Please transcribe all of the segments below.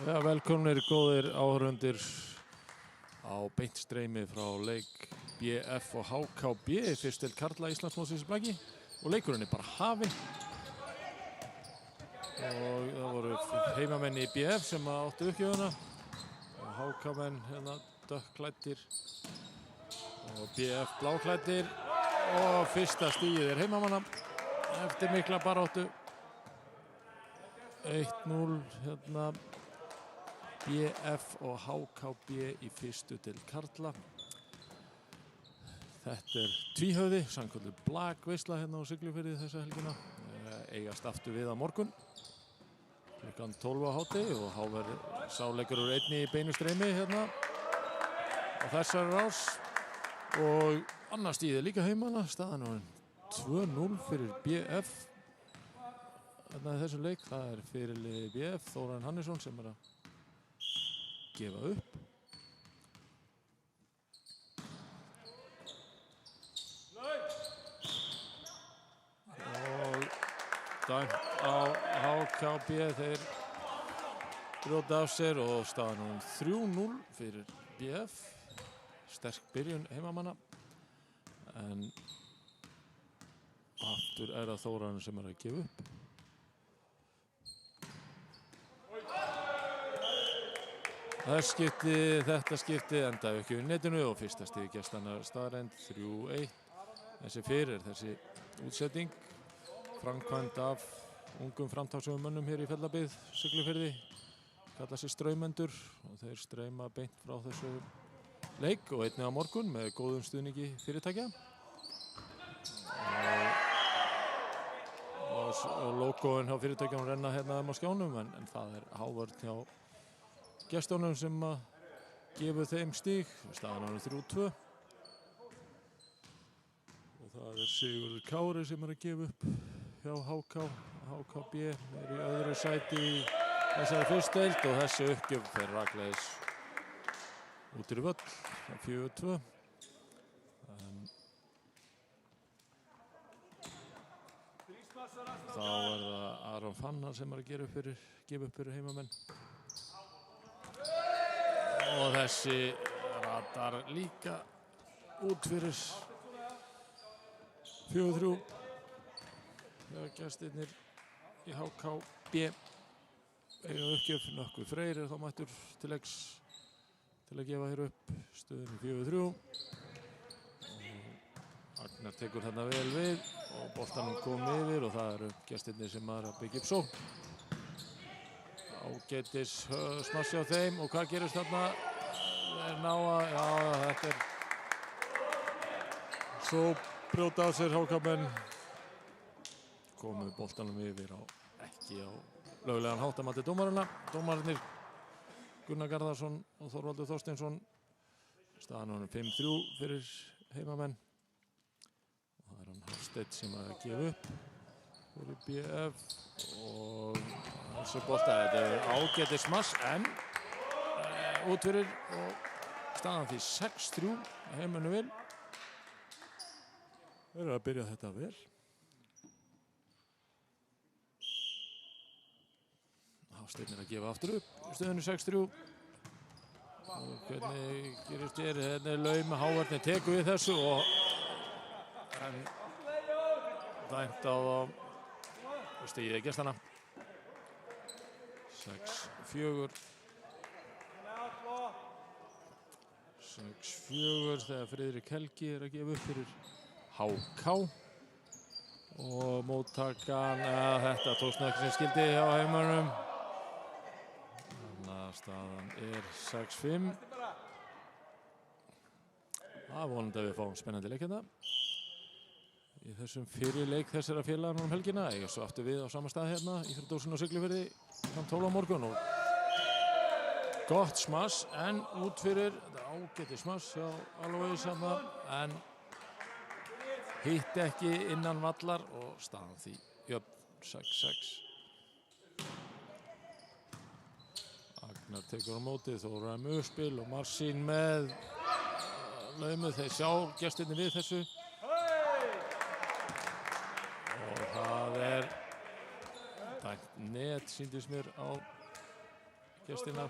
Ja, velkomnir góðir áhorfendur á beint streymi frá leik BF og HKB fyrst til karla Íslandsmótsins í blaki og leikurinn bara hafinn og það voru heimamenn í BF sem áttu uppgjöfuna og HK-menn hérna dökkklæddir og BF bláklæddir og fyrsta stigið heimamanna eftir mikla baráttu 1-0 hérna BF og HKB í fyrstu til karla. Þetta tvíhöfði, sannkölluð blakveisla hérna á Siglufirði þessa helgina. Eigast aftur við á morgun. Klukkan 12 á hádegi og þá verður sáleikur úr einni í beinu streymi hérna á þessari rás. Og annars stigið líka heimanna, staðan er 2-0 fyrir BF. Hérna í þessum leik, það fyrirliði BF, Þóran Hannesson sem að gefa upp. Og dæmt á HKB, þeir brjóta af sér og staðan 3-0 fyrir BF. Sterk byrjun heimamanna. En aftur það Þóran sem að gefa upp. Þetta skipti endaði ekki við netinu og fyrsta stig gestanna staðreynd 3-1. Þessi fyrir, þessi útsetting framkvæmd af ungum framtaksöfumönnum hér í Fellabyggð, Siglufirði. Kalla sig straumendur og þeir streyma beint frá þessu leik og einnig á morgun með góðum stuðningi fyrirtækja. Og logoinn hjá fyrirtækjum renna hérna á skjánum en það hávörn hjá gestunum sem gefur þeim stig. Staðan 3-2 og það Sigurður Kári sem að gefa upp hjá HKB í öðru sæti í þessari fyrstdeild og þessi uppgjöf fer rakleiðis út í völl 4-2. Þá það Aron Fannar sem að gefa upp fyrir heimamenn. Og þessi radar líka út fyrir 4-3. Þegar gestirnir í HKB eiga uppgjöf. Nökkvi Freyr þá mættur til leiks til að gefa hér upp stöðunni 4-3. Agnar tekur þarna vel við og boltanum kom yfir og það eru gestirnir sem að byggja upp sókn. Ágætis smassi á þeim og hvað gerist þarna? Þetta svo brjóta á sér HK-menn komu boltanum yfir ekki á löglegan hátt að mati dómarana. Dómararnir Gunnar Garðarsson og Þorvaldur Þorsteinsson. Staðan 5-3 fyrir heimamenn og það hann Hafsteinn sem að gefa upp fyrir BF og þessu bolta, þetta ágætis smass en út fyrir og staðan því 6-3 heimamennu vil. Þeir eru að byrja þetta vel. Hafsteinn að gefa aftur upp stöðunni 6-3 og hvernig gerist hérna Laumi Hávarni tekur við þessu og dæmt á stigið gestanna 6-4 þegar Friðrik Helgi að gefa upp fyrir HK og móttakan þetta tókst ekki sem skildi hjá heimamönnum. Þannig að staðan 6-5. Það vonandi að við fáum spennandi leik hérna í þessum fyrir leik þessara félaga um helgina. Eiga svo aftur við á sama stað hérna í Íþróttahúsinu á Siglufirði kl. 12 á morgun og gott smass en út fyrir ágætis smass hjá Alois en hitt ekki innan vallar og staðan því jöfn 6-6. Agnar tekur á móti, Þóra uppspil og Marsín með Laumu. Þeir sjá gestirnir við þessu og það dæmt net sýndist mér á gestina.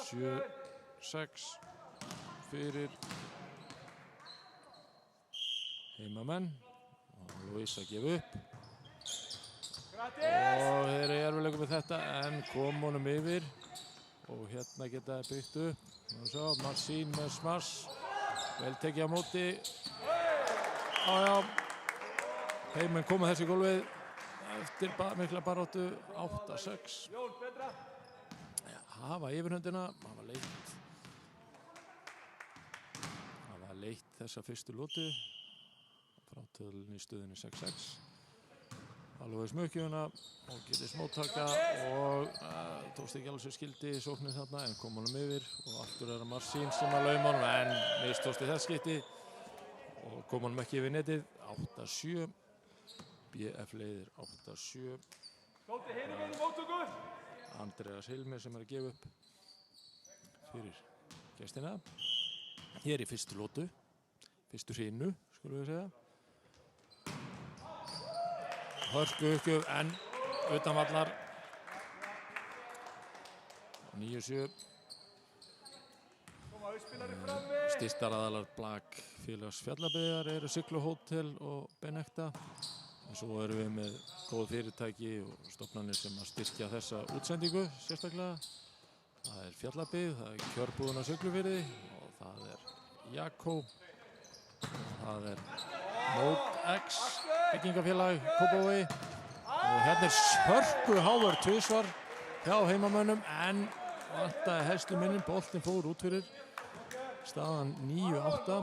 7-6 fyrir heimamenn. Og Luis að gefa upp. Og þeir eru erfiðleikum með þetta en kom honum yfir. Og hérna geta þeir byggt upp. Og svo Marcin með smass. Vel tekið á móti. Já. Heimamenn koma þessi gólfið eftir mikla baráttu. 8-6. Hafa yfirhöndina, hafa leitt þessa fyrstu lotu frátölunni í stöðunni 6-6. Alveg smökkjuna og getið smóttaka og tókst ekki alveg svo skildi sóknir þarna en kom honum yfir og aftur er það Marcin sem að lauma honum en mistókst í þess skipti og kom honum ekki yfir netið. 8-7. BF leiðir 8-7. Andreas Hilmi sem að gefa upp fyrir gestina. Hér í fyrstu lotu, fyrstu hrinu, skulum við segja. Hörku uppgjöf en utan vallar. 9-7. Styrktaraðalar Blak félags Fjallabyggðar eru Siglu Hótel og Benekta. En svo erum við með góð fyrirtæki og stofnanir sem að styrkja þessa útsendingu sérstaklega. Það er Fjallabyggð, það er Kjörbúðin á Siglufirði og það er Jakó. Það er MótX, byggingafélag Kópavogi. Og hérna er hörku hávar tvisvar hjá heimamönnum en vantaði helstu minnin, boltinn fór út fyrir. Staðan 9-8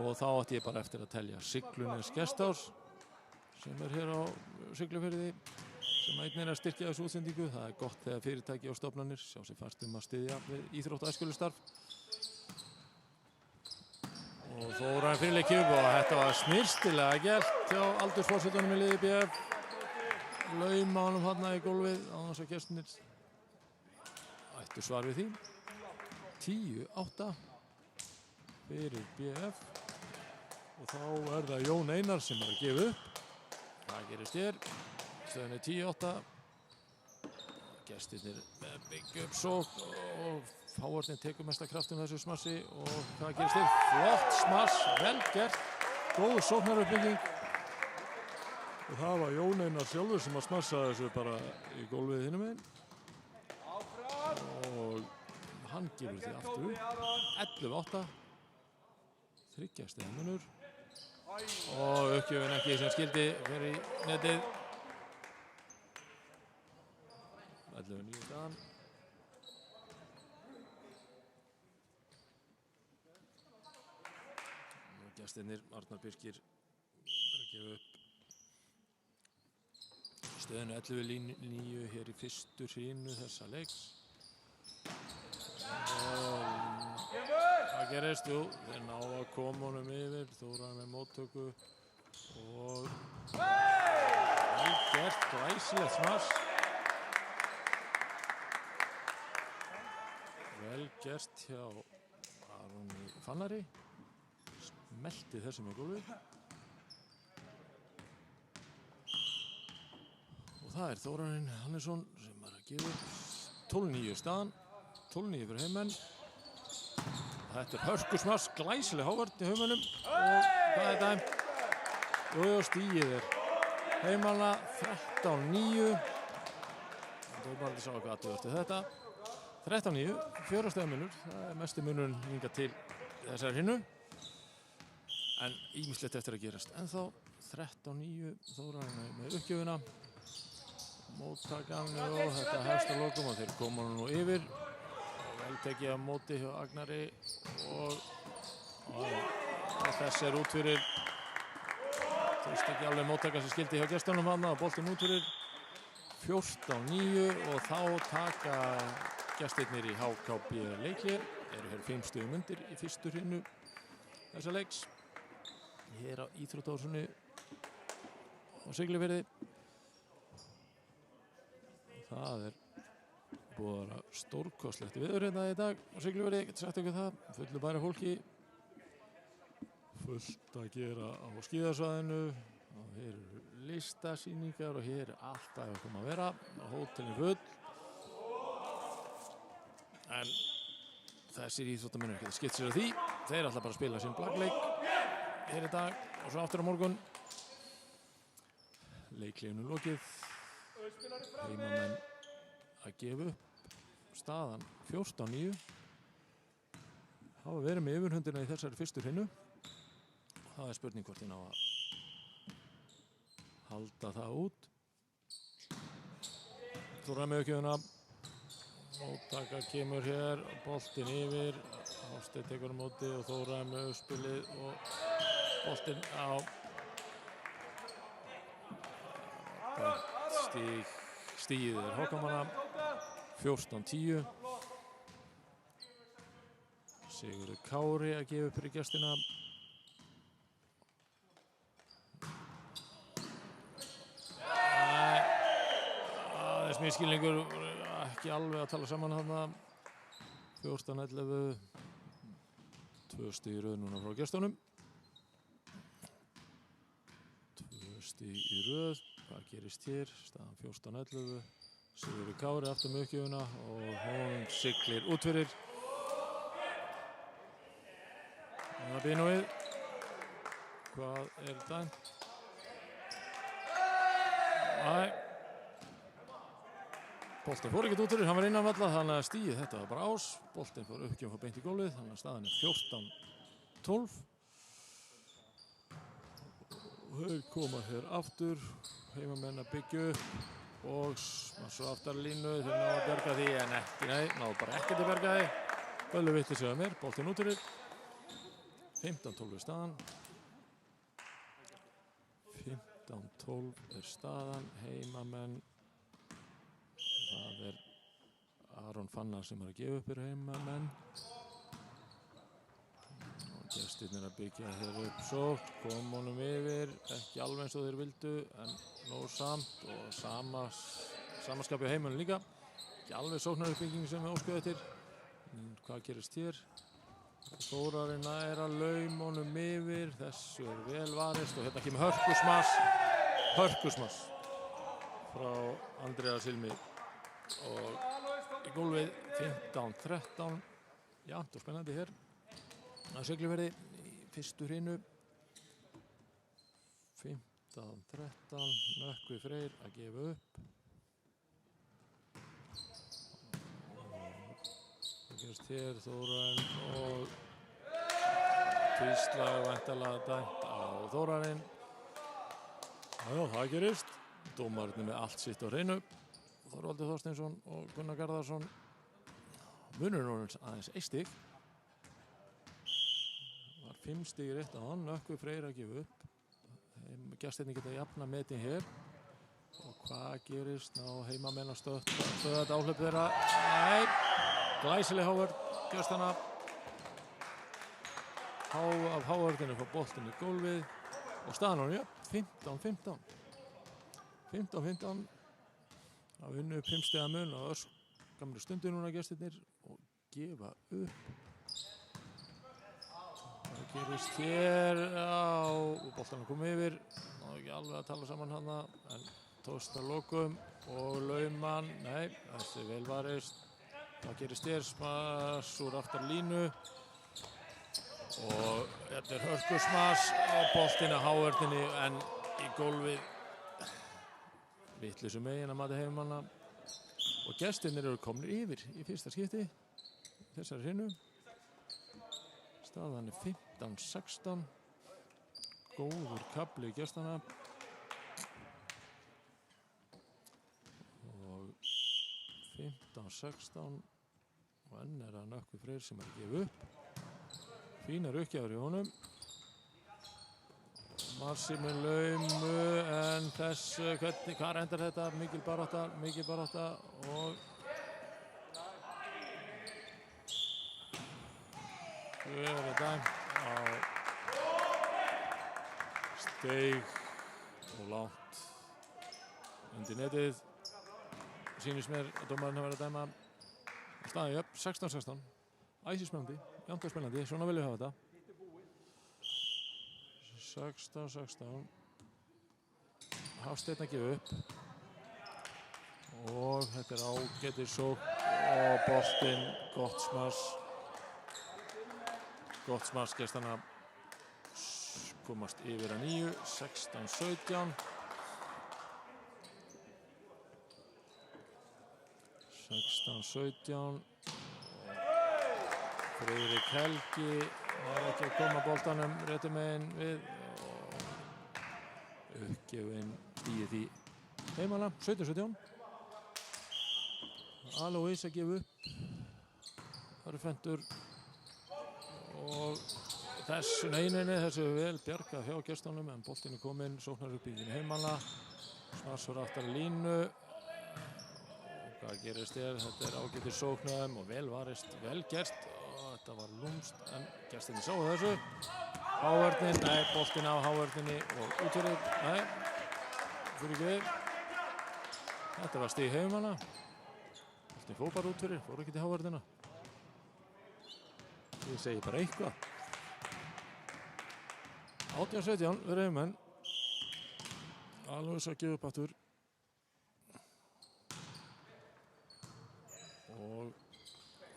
og þá átti ég bara eftir að telja Siglunes Gestárs sem er hér á Siglufirði sem einnig er að styrkja þessu útsendingu. Það er gott þegar fyrirtæki og stofnanir sjá sér fært að styðja við íþrótt- og æskulistarf. Og Þóra fyrir leikjum og þetta var snyrstilega gert hjá aldursforsetunum í liði BF. Lauma honum þarna í gólfið á þess að gestirnir ættu svar við því. 10-8 fyrir BF og þá er það Jón Einar sem er að gefa upp. Það gerist hér, stöðunni 10-8. Gestirnir með byggja upp sókn og Fáarnir tekur mesta kraftum þessu smassi og hvað gerist hér? Flott smass, vel gert, góð sóknaruppbygging. Og það var Jón Einar sjálfur sem að smassa þessu bara í gólfið hinum megin. Og hann gefur því aftur upp, 11-8. 3 stiga munur. Og uppgjöfin ekki sem skildi fyrir netið. 11-9 staðan. Og gestirnir Arnar Birkir að gefa upp stöðinu 11-9 hér í fyrstu hrinu þessa leiks. Hvað gerist? Jú, þeir ná að koma honum yfir, Þóra með móttöku og vel gert, glæsilegt smass. Vel gert hjá Aroni Fannari, smelti þessu með gólfið. Og það er Þórarinn Hannesson sem er að gefa 12-9 staðan, 12-9 fyrir heimmenn. Þetta er hörkusmass, glæsileg hávörn í haumönnum og hvað er dæmt? Jú, stíið er heimanna 13-9. Það er bara að sjá hvað þú eftir þetta. 13-9, 4 stiga munur, það er mestu munurinn hingað til þessari hrinu. En ýmislegt eftir að gerast. En þá 13-9, Þórarinn með uppgjöfina. Móttakan og þetta hefst að lokum og þeir koma nú yfir. Vel tekið á móti hjá Agnari og þess er út fyrir. Tókst ekki alveg móttaka sem skildi hjá gestunum hann og boltinn út fyrir. 14-9 og þá taka gestirnir í HKB leiklið. Eru hér 5 stigum undir í fyrstu hrinu þessa leiks. Hér á Íþróttahúsinu á Siglufirði. Það er búið að vera stórkostlegt viður hérna í dag á Siglufirði, ég get sagt ykkur það. Fullu bæri fólki. Fullt að gera á skíðasvæðinu. Og hér eru listasýningar og hér er alltaf að koma að vera. Hótelin full. en þessir íþróttamenn geta skipt sér af því. Þeir ætla bara að spila sinn blackleik hér í dag og svo aftur á morgun. Leikleginu lokið. Heimamenn að gefa upp staðan 14-9. Hafa verið með yfirhöndina í þessari fyrstu hreinu. Það spurning hvort ég ná að halda það út. Þóra með aukjöfuna. Móttaka kemur hér, boltinn yfir. Ásteinn tekur á móti og Þóra með uppspilið og boltinn á stíð Hákamanna. 14-10. Sigurður Kári að gefa upp fyrir gestina. Aðeins misskilningur, ekki alveg að tala saman þarna. 14-11. 2 stig í röð núna frá gestunum. 2 stig í röð. Hvað gerist hér? Staðan 14-11. Sigurður Kári aftur með uppgjöfuna og hún siglir út fyrir. Það býr nú við. Hvað dæmt? Boltinn fór ekkert út fyrir, hann var innan valla, þannig að stigið þetta var bara ás. Boltinn fór uppgjöf og beint í gólfið, þannig að staðan 14-12. Þeir koma hér aftur, heimamenn að byggja upp og svo aftar línu, þeir ná að berga því en ekki, ná bara ekkert að berga því. Böllu vittir sig að mér, boltinn út fyrir. 15-12 staðan. 15-12 staðan, heimamenn. Það Aron Fannar sem að gefa upp fyrir heimamenn. Og gestirnir að byggja hér upp sókn, kom honum yfir, ekki alveg eins og þeir vildu, en nóg samt og samaskapi á heimamenn líka. Ekki alveg sóknaruppbygging sem við óskuðu eftir. Hvað gerist hér? Þórarinn að lauma honum yfir, þessu vel varist og hérna kemur hörkusmass frá Andrea Silmi og í gólfið 15-13. Jafnt og spennandi hér að Siglufirði í fyrstu hreinu. 15-13, Nökkvi Freyr að gefa upp. Það gerist hér, Þórarinn og tvíslag væntanlega dæmt á Þórarinn. Já, það gerist. Dómararnir með allt sitt á hreinu. Þorvaldur Þorsteinsson og Gunnar Garðarsson. Munurinn aðeins 1 stig. Var 5 stig rétt á hann. Nökkvi Freyr að gefa upp. Gestirnir geta jafna metin hér. Og hvað gerist? Ná heimamenn að stöða þetta áhlaup þeirra. Glæsileg Hávörð, gestana. Af Hávörðinu fór boltinn í gólfið. Og staðan honum, 15-15. 15-15. Það vinnu upp 5 stiga mun á örskamri stundu núna gestirnir og gefa upp. Það gerist hér og boltanum kom yfir. Það var ekki alveg að tala saman hana en tókst að lokum og lauman, nei, þessi vel varist. Það gerist hér, smass úr aftar línu og þetta hörkusmass og boltinn að Hávörðinni en í gólfið. Vitlausu megin að mati heimamanna og gestirnir eru komnir yfir í fyrsta skipti þessari hreinu. Staðan 15-16. Góður kafli gestana og 15-16 og enn það Nökkvi Freyr sem að gefa upp. Fínar uppgjafir í honum. Marsi með laumu en þessu, hvað endar þetta? Mikil barátta og það dæmt á steig og langt undir netið. Sýnist mér að dómarinn hafa verið að dæma. Staðið upp 16-16. Æsispennandi, jafnt og spennandi, svona viljum við hafa þetta. 16-16. Hafsteinn að gefa upp og þetta ágætis sókn og boltinn gott smass gestanna komast yfir að 9, 16-17. 16-17. Friðrik Helgi var ekki að koma boltanum réttu megin við og uppgefin stigið í heimana. 17-17. Alois að gefa upp. Það eru Fentur og þessu vel bjargað hjá gestunum en boltinn er kominn, sóknar upp í heimana. Snarsur aftar línu. Hvað gerist þetta er ágætis sóknum og vel varist, vel gert og þetta var lúmst en gestinni sáu þessu. Hávörnin, nei, boltinn á hávörninni og útverið, nei, fyrir ekki við. Þetta var stig heimana. Boltinn fór bara útverið, fór ekki til hávörnina. Ég segi bara eitthvað. 18-17 við heimamenn. Alveg svo að gefa upp aftur. Og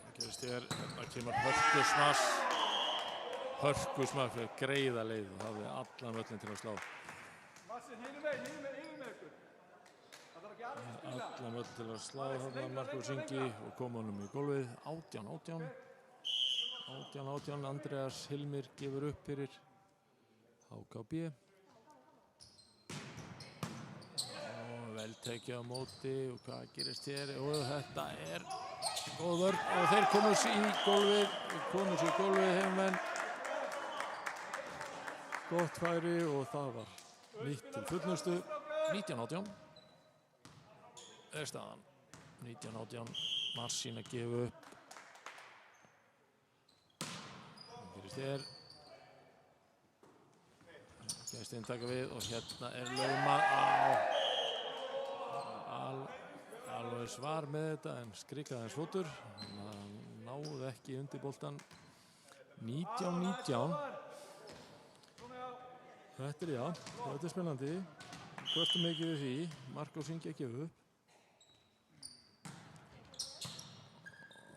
það gerist hérna kemur hörkusmass fyrir greiða leið og hafði allan völlin til að slá. Allan völlin til að slá þarna Markús Ingi og kom honum í gólfið. 18-18. Andreas Hilmir gefur upp fyrir HKB. Og vel tekið á móti og hvað gerist hér? Og þetta er góð vörn og þeir komu sér í gólfið heimamenn. Gott færi og það var nýtt til fullnustu. 19-18 er staðan. 19-18. Marsín að gefa upp. Það gerist hér. Gestinn taka við og hérna er lauma á. Alveg svar með þetta en skrikaði hans fótur. Hann náði ekki undir boltan. 19-19. Þetta er spennandi. Kvörtum ekki við því. Markús Ingi að gefa upp.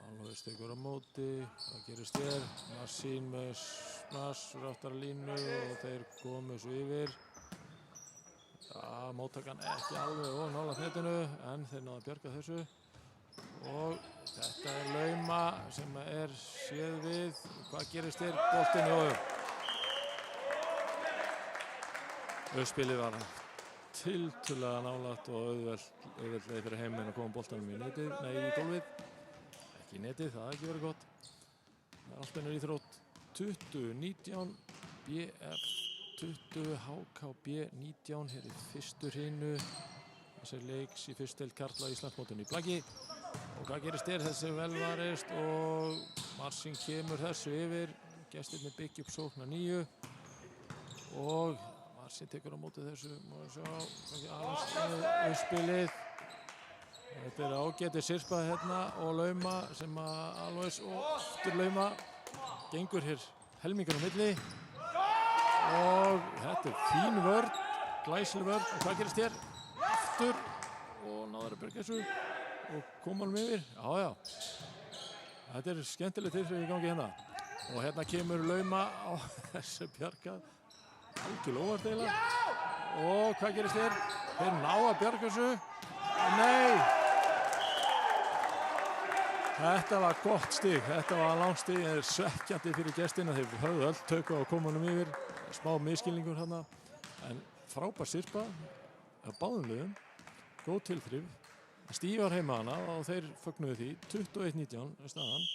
Alveg stekur á móti. Hvað gerist hér? Marsín með smass ráttar línu og þeir komu svo yfir. Móttakan ekki alveg og nálægt netinu en þeir náðu að bjarga þessu og þetta er lauma sem er séð við. Hvað gerist hér? Boltinn jóu. Uppspilið var tiltölulega nálægt og auðvelt leið fyrir heiminn að koma boltanum í netið, nei í gólfið. Ekki í netið, það hefði ekki verið gott. Það er allt ennur íþrótt. 20-19 BF 20 HKB 19 hér í fyrstu hrinu þessar leiks í fyrstu deild karla Íslandsmótinu í blaki og hvað gerist þessi vel varist og Marsín kemur þessu yfir gestirnir byggja upp sókn að 9 og Marsín tekur á móti þessu má við sjá aðeins uppspilið þetta er ágætið sirpa hérna og lauma sem að alveg og aftur lauma gengur hér helmingur á milli og þetta er fín vörn, glæsileg vörn og hvað gerist hér? Aftur og náður að bjarga þessu og koma hann yfir. Já. Þetta er skemmtilegt tilþrif í gangi hérna og hérna kemur lauma á þessu bjargað algjörlega óvart eiginlega og hvað gerist hér? Þeir ná að bjarga þessu og nei! Þetta var gott stig, þetta var langt stig, það er svekkjandi fyrir gestina, þeir höfðu öll tök á að koma honum yfir, smá misskilningur hérna, en frábær sirpa á báðum liðum, góð tilþrif, Stívar heima hana og þeir fögnuðu því, 21-19 er staðan,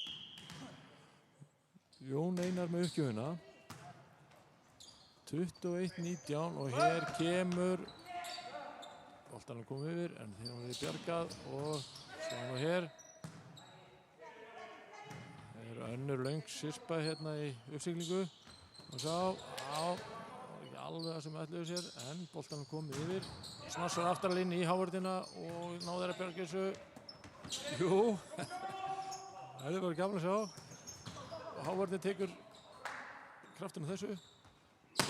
Jón Einar með uppgjöfuna, 21-19 og hér kemur, boltanum kom yfir en þeir hafa verið bjargað og svo nú hér, önnur löng sirpa hérna í uppsiglingu og sá, var ekki alveg það sem ætluðu sér en boltanum komið yfir snarsar aftarlinn í hávörðina og náðu þeir að bjarga þessu jú það er bara gaman að sjá og hávörðin tekur kraftinu þessu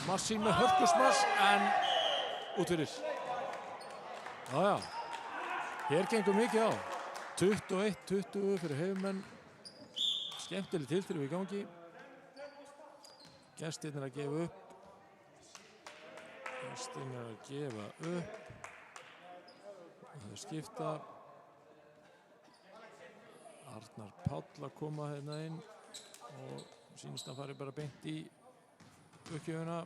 Marsín með hörkusmass en út fyrir Hér gengur mikið á. 21-20 fyrir Heimamenn. Skemmtileg tilþrif í gangi. Gestirnir að gefa upp. Það skipta. Arnar Páll að koma hérna inn og sýnist að fari bara beint í uppgjöfuna.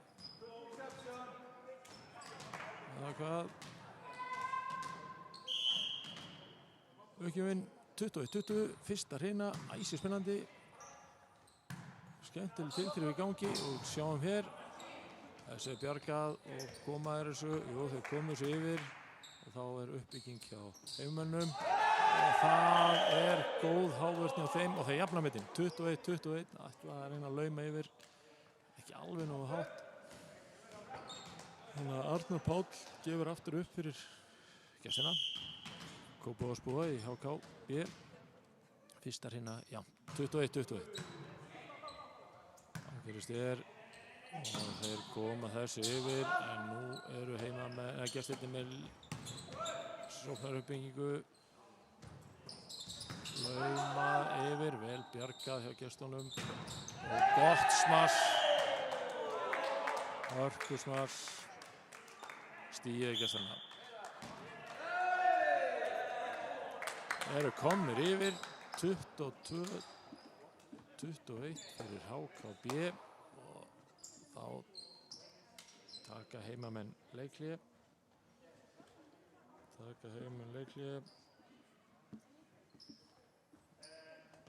Eða hvað? Uppgjöfin 21-20, fyrsta hrina, æsispennandi. Skemmtileg tilþrif í gangi og sjáum hér. Þessi er bjargað og koma þessu, þau komu þessu yfir og þá er uppbygging hjá Heimamönnum og það er góð hávörðni á þeim og þeir jafna metin 21-21, ætla að reyna að lauma yfir, ekki alveg nógu hátt. Þannig að Arnar Páll gefur aftur upp fyrir gestina. Kópavogsbúa í HK B, fyrsta hrina, já, 21-21. Það gerist og þeir koma þessu yfir en nú eru Heimamenn gestirnir með sóknaruppbyggingu. Laumað yfir, vel bjargað hjá gestunum og gott smass. Hörkusmass. Stíið gestina. Eru komnir yfir 22-21 fyrir HK B. Þá taka Heimamenn leikhlé.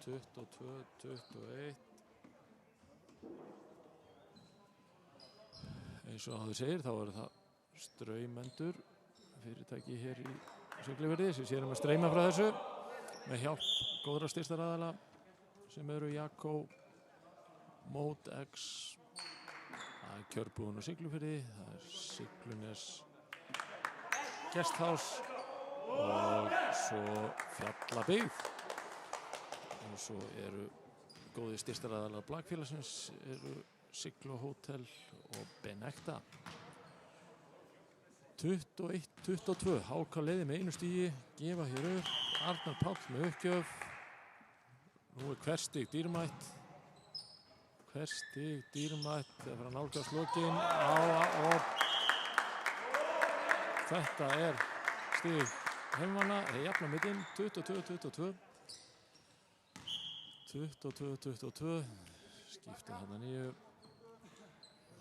22-21. Eins og áður segir, þá eru það Straumendur, fyrirtæki hér í Siglufirði sem sér að streyma frá þessu með hjálp góðra styrktaraðila sem eru Jakko, Mót-X. Það er Kjörbúðin á Siglufirði, það er Siglunes Guesthouse og svo Fjallabyggð. Og svo eru góðir styrktaraðilar Blakfélagsins, eru Siglu Hótel og Benekta. 21-22, HK leiði með einu stigi, gefa hér upp, Arnar Páll með uppgjöf. Nú er hver stig dýrmætt. Hver stig dýrmætt þegar fyrir að nálgast lokin og þetta er stig Heimamanna, þeir jafna mittinn 22-22. 22-22, skipta hérna nýju.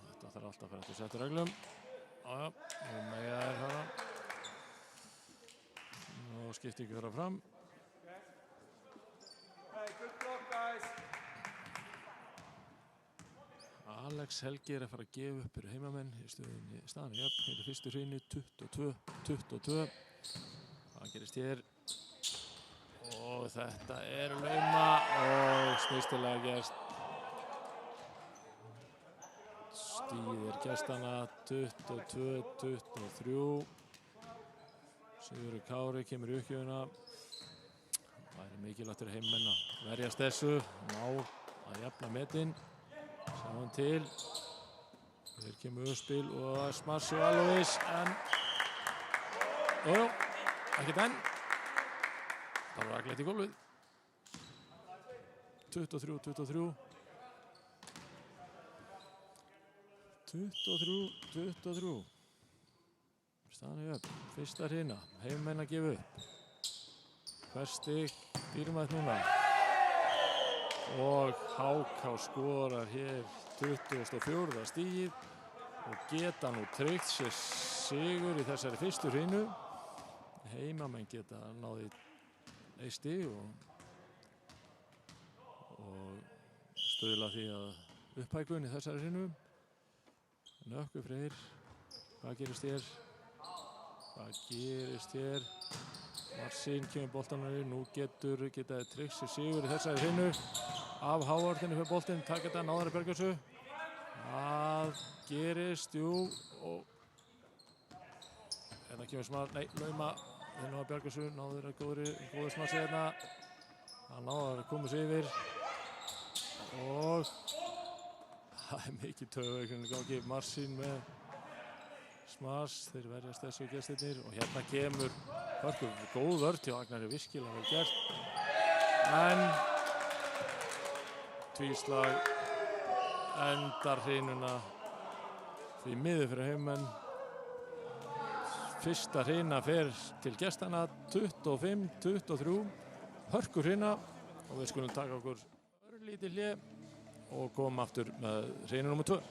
Þetta þarf alltaf að fara eftir settu reglum. Jájá, nú mega þær fara. Nú skiptingu fara fram. Alex Helgi er að fara að gefa upp fyrir Heimamenn í stöðunni staðan jöfn. Hér er fyrstu hreinu 22-22. Hvað gerist hér? Og þetta er lauma og snýstilega gerst. Stíðir gestana 22-23. Sigurður Kári kemur í uppgjöfuna. Það væri mikilvægt fyrir Heimamenn að verjast þessu. Ná að jafna metin. Sjáum til. Þeir kemur uppspil og smassu Alois en ekkert enn. Það var raklegt í gólfið. 23-23. 23-23. Staðan er upp. Fyrsta hrina. Heimamenn að gefa upp. Hvert stig dýrmætt núna. Og HK skorar hér 24. stigið og geta nú tryggt sér sigur í þessari fyrstu hrinu. Heimamenn geta náði eitt stig og stuðla því að upphækkun í þessari hrinu. Nökkvi Freyr, hvað gerist hér? Hvað gerist hér? Marsín kemur boltanum inn, nú geta tryggt sér sigur í þessari hrinu. Af hávörðinu fyrir boltinn, taka þetta náðar að berga þessu. Það gerist, jú, og hérna kemur smar, nei, lauma, þeir náða að berga þessu, náður að góður smassi hérna. Það náður að koma sér yfir og það er mikið töfauðurinn í gangi. Marsín með Smas, þeir verjast þessu gestirnir og hérna kemur hörku góð vörn hjá Agnari, virkilega vel gert. En tvíslag endar hrinuna því miður fyrir heimamenn. Fyrsta hrina fer til gestana 25-23, hörku hrina og við skulum taka okkur örlítið hlé og koma aftur með hrinu nummer 2.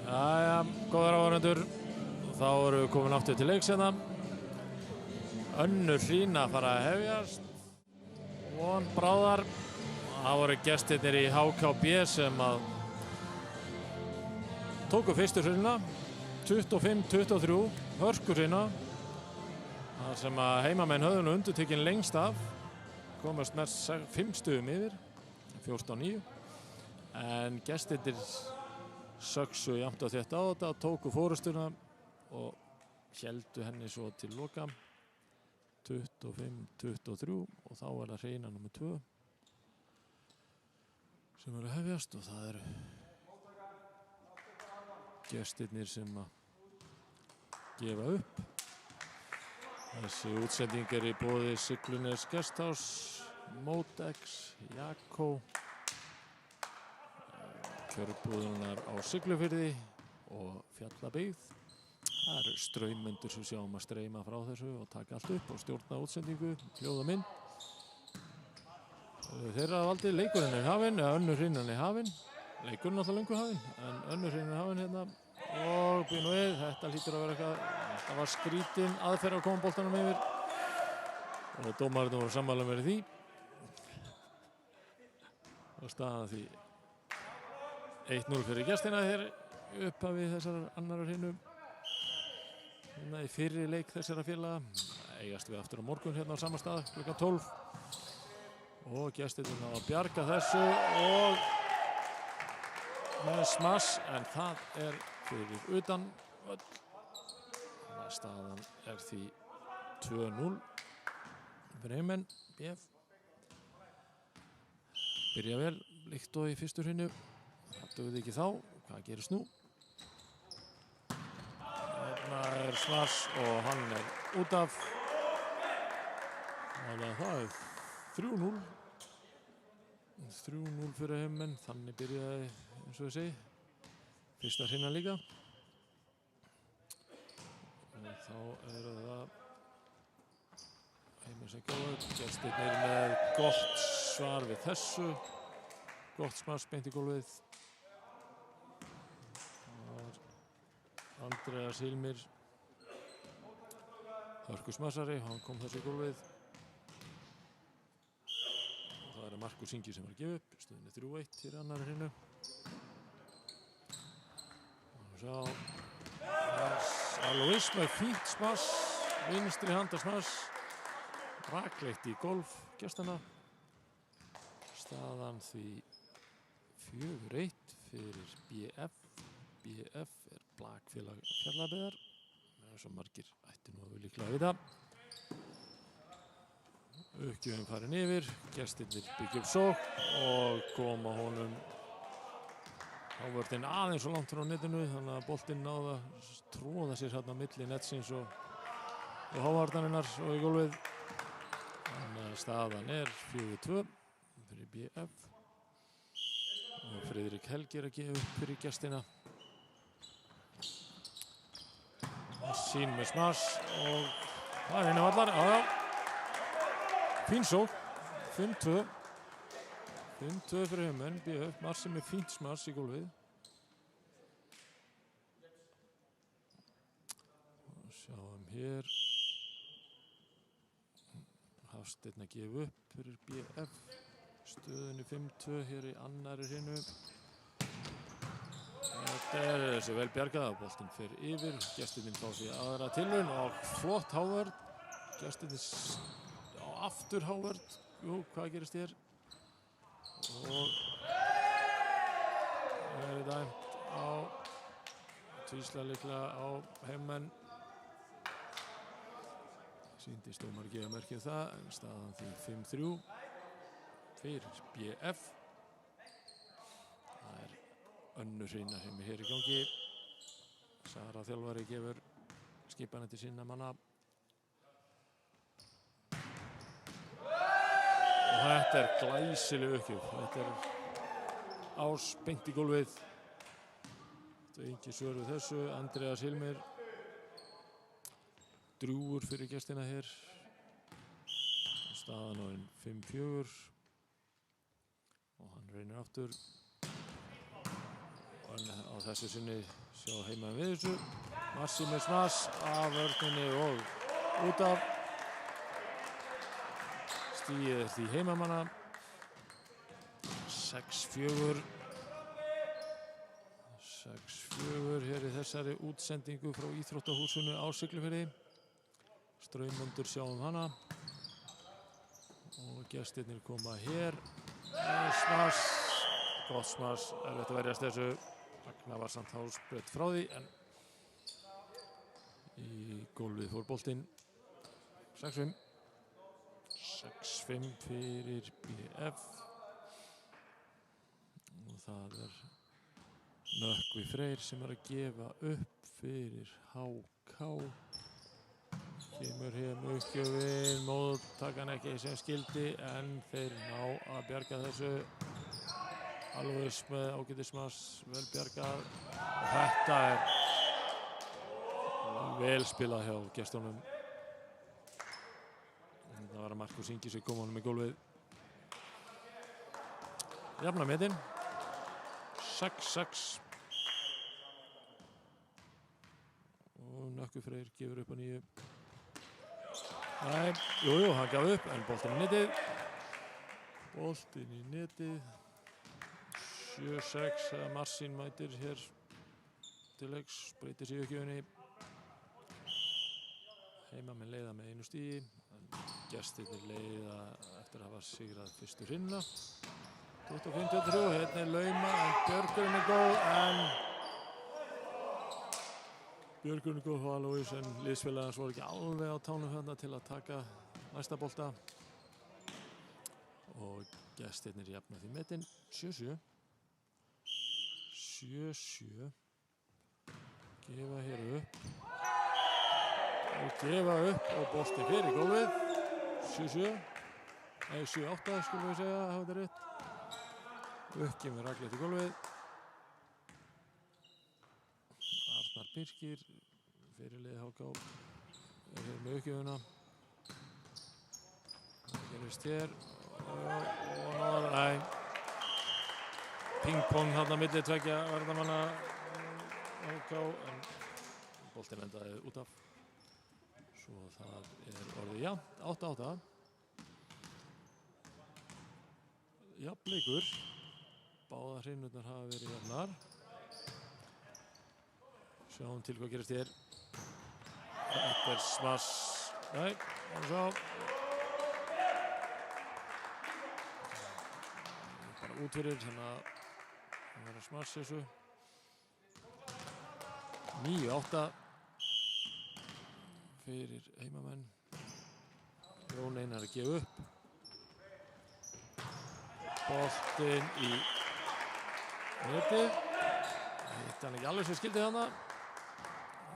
Jæja, góðar áhorfendur, þá erum við komin aftur til leiks hérna. Önnur hlýna fara að hefjast. Von bráðar. Það voru gestirnir í HKB sem að tóku fyrstu hlýna. 25-23, hörku hlýna. Það sem að heimamenn höfðu nú undirtekinn lengst af. Komast með 5 stigum yfir, 14-9. En gestirnir söksu jafnt og þétt á þetta og tóku fórustuna og héldu henni svo til loka 25-23 og þá er það hreina nummer 2 sem eru að hefjast og það eru gestirnir sem að gefa upp. Þessi útsending er í boði Siglunes Guesthouse, Modex, Jakko, kjörbúðunar á Siglufirði og Fjallabyggð. Það eru straumendur sem sjáum að streyma frá þessu og taka allt upp og stjórna útsendingu, hljóð og mynd. Þeirra valdi leikurinn er hafinn, eða önnur hrinnan er hafinn. Leikurinn alltaf löngu hafinn, en önnur hrinnan er hafinn hérna. Og býnum við, þetta hlýtur að vera eitthvað, þetta var skrítin aðferð að koma boltanum yfir. Og dómarinn voru sammála með því. og staðan því 1-0 fyrir gestina hér upphafi þessar annar hreinu í fyrri leik þessara félaga. Eigast við aftur á morgun hérna á sama stað klukkan 12 og gestirnir ná að bjarga þessu og með smass, en það fyrir utan völl. Staðan því 2-0 fyrir Heimenn BF. Byrja vel, líkt og í fyrstu hreinu. Það dugði ekki þá. Hvað gerist nú? Þarna smass og hann út af. Þannig að það 3-0. 3-0 fyrir Heimenn. Þannig byrjaði, eins og ég segi, fyrsta hreina líka. Og þá það Heimenn sem góða upp. Gestirnir með gott svar við þessu. Gott smass beint í gólfið. Andreas Hilmir, hörkusmassari, hann kom þessu í gólfið. Og það Markus Ingi sem að gefa upp. Stöðunni 3-1 hér annar hreinu. Og sjá Alois með fínt smass, vinstri handa smass, rakleitt í gólf gestana. Staðan því 4-1 fyrir BF. BF blakfélag Fjarðabyggðar, eins og margir ætti nú að líklega að vita. Uppgjöfin farin yfir, gestirnir byggja upp sókn og koma honum ávörðin aðeins og langt frá netinu, þannig að boltinn náði að tróða sér hérna á milli netsins og hávardarinnar og í gólfið. Þannig að staðan 4-2 fyrir BF og Friðrik Helgi að gefa upp fyrir gestina. Sín með smass og það inn á allar. Fín sókn, 5-2. 5-2 fyrir Heimenn, BF, Marsi með fínt smass í gólfið. Og sjáum hér. Hafsteinn að gefa upp fyrir BF. Stöðunni 5-2 hér í annari hreinu. Þetta þessu vel bjargað, boltinn fer yfir. Gestirnir fá því aðra tilraun og flott hávörð. Gestirnir á aftur hávörð. Jú, hvað gerist hér? Og dæmt á tvísla líklega á Heimenn. Sýndist dómari gefa merkið það, en staðan því 5-3 fyrir BF. Það önnur hreina sem hér í gangi. Sara þjálfari gefur skipanir til sinna manna. Og þetta glæsileg uppgjöf. Þetta Ás beint í gólfið. Þetta engi svör við þessu. Andreas Hilmir. Drúgur fyrir gestina hér. Staðan á 5-4. Og hann reynir aftur. Og á þessu sinni sjá Heimenn við þessu. Marsi með smass af vörninni og út af. Stigið því heimamanna. 6-4. 6-4 hér í þessari útsendingu frá Íþróttahúsinu á Siglufirði. Straumundur sjáum hana. Og gestirnir koma hér. Smass. Gott smass. Erfitt að verjast þessu. Agnar var samt hálsbreytt frá því, en í gólfið fór boltinn. 6-5. 6-5 fyrir BF. Og það Nökkvi Freyr sem að gefa upp fyrir HK. Kemur hér með uppgjöfin, móttakan ekki sem skildi, en þeir ná að bjarga þessu. Alveg með ágætismass, vel bjargað. Og þetta vel spilað hjá gestunum. Það var Markus Ingi sem kom honum í gólfið. Jafna metin. 6-6. Og Nökkvi Freyr gefur upp á 9. Nei, jú, hann gaf upp, en boltinn í netið. Boltinn í netið. 7-6, Marsín mætir hér til leiks, breytir sig í uppgjöfinni. Heimamenn leiða með 1 stigi, gestirnir leiða eftir að hafa sigrað fyrstu hrinna. 25-23, hérna lauma, en björgurinn góð, Björgurinn góð frá Alois, en liðsfélagans voru ekki alveg á tánum hérna til að taka næsta bolta. Og gestirnir jafna því metin 7-7. 7-7. Gefa hér upp. Og gefa upp og bolti fyrir gólfið. 7-7. Nei, 7-8 skulum við segja, hafa þetta rétt. Uppgefið raglegt í gólfið. Arnar Birkir, fyrirliði HK, hér með uppgefuna. Það gerist hér. Og nei. Ping-pong þarna milli tveggja varnarmanna HK, en boltinn endaði út af. Svo það orðið jafnt, 8-8. Jafn leikur. Báðar hrinurnar hafa verið jafnar. Sjáum til hvað gerist hér. Þetta smass. Nei, sjá. Bara út fyrir, þannig að það verður að smass þessu. 9-8 fyrir heimamenn. Jón Einar að gefa upp. Boltinn í netið. Hitt hann ekki alveg sem skildi þarna.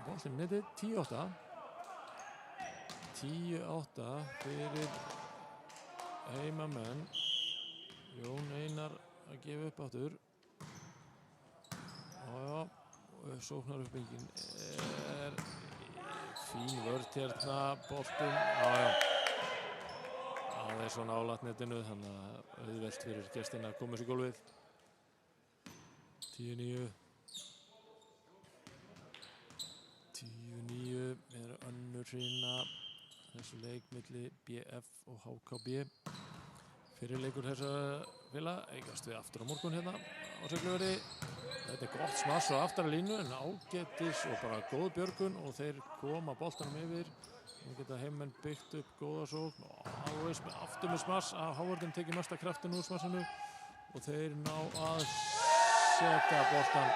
Boltinn í netið, 10-8. 10-8 fyrir heimamenn. Jón Einar að gefa upp aftur. Já, sóknaruppbyggingin fín vörð hérna, boltinn. Já. Það svo nálægt netinu, þannig að auðvelt fyrir gestina að koma sér í gólfið. 10-9. 10-9 önnur hrina þessu leik milli BF og HKB. Fyrir leikur þessa félaga eigast við aftur á morgun hérna á Siglufirði. Þetta gott smass á aftara línu, en ágætis og bara góð björgun, og þeir koma boltanum yfir. Nú geta heimmenn byggt upp góða sókn og Alois aftur með smass. Hávardinn tekið mesta kraftin úr smassinu og þeir ná að setja boltan.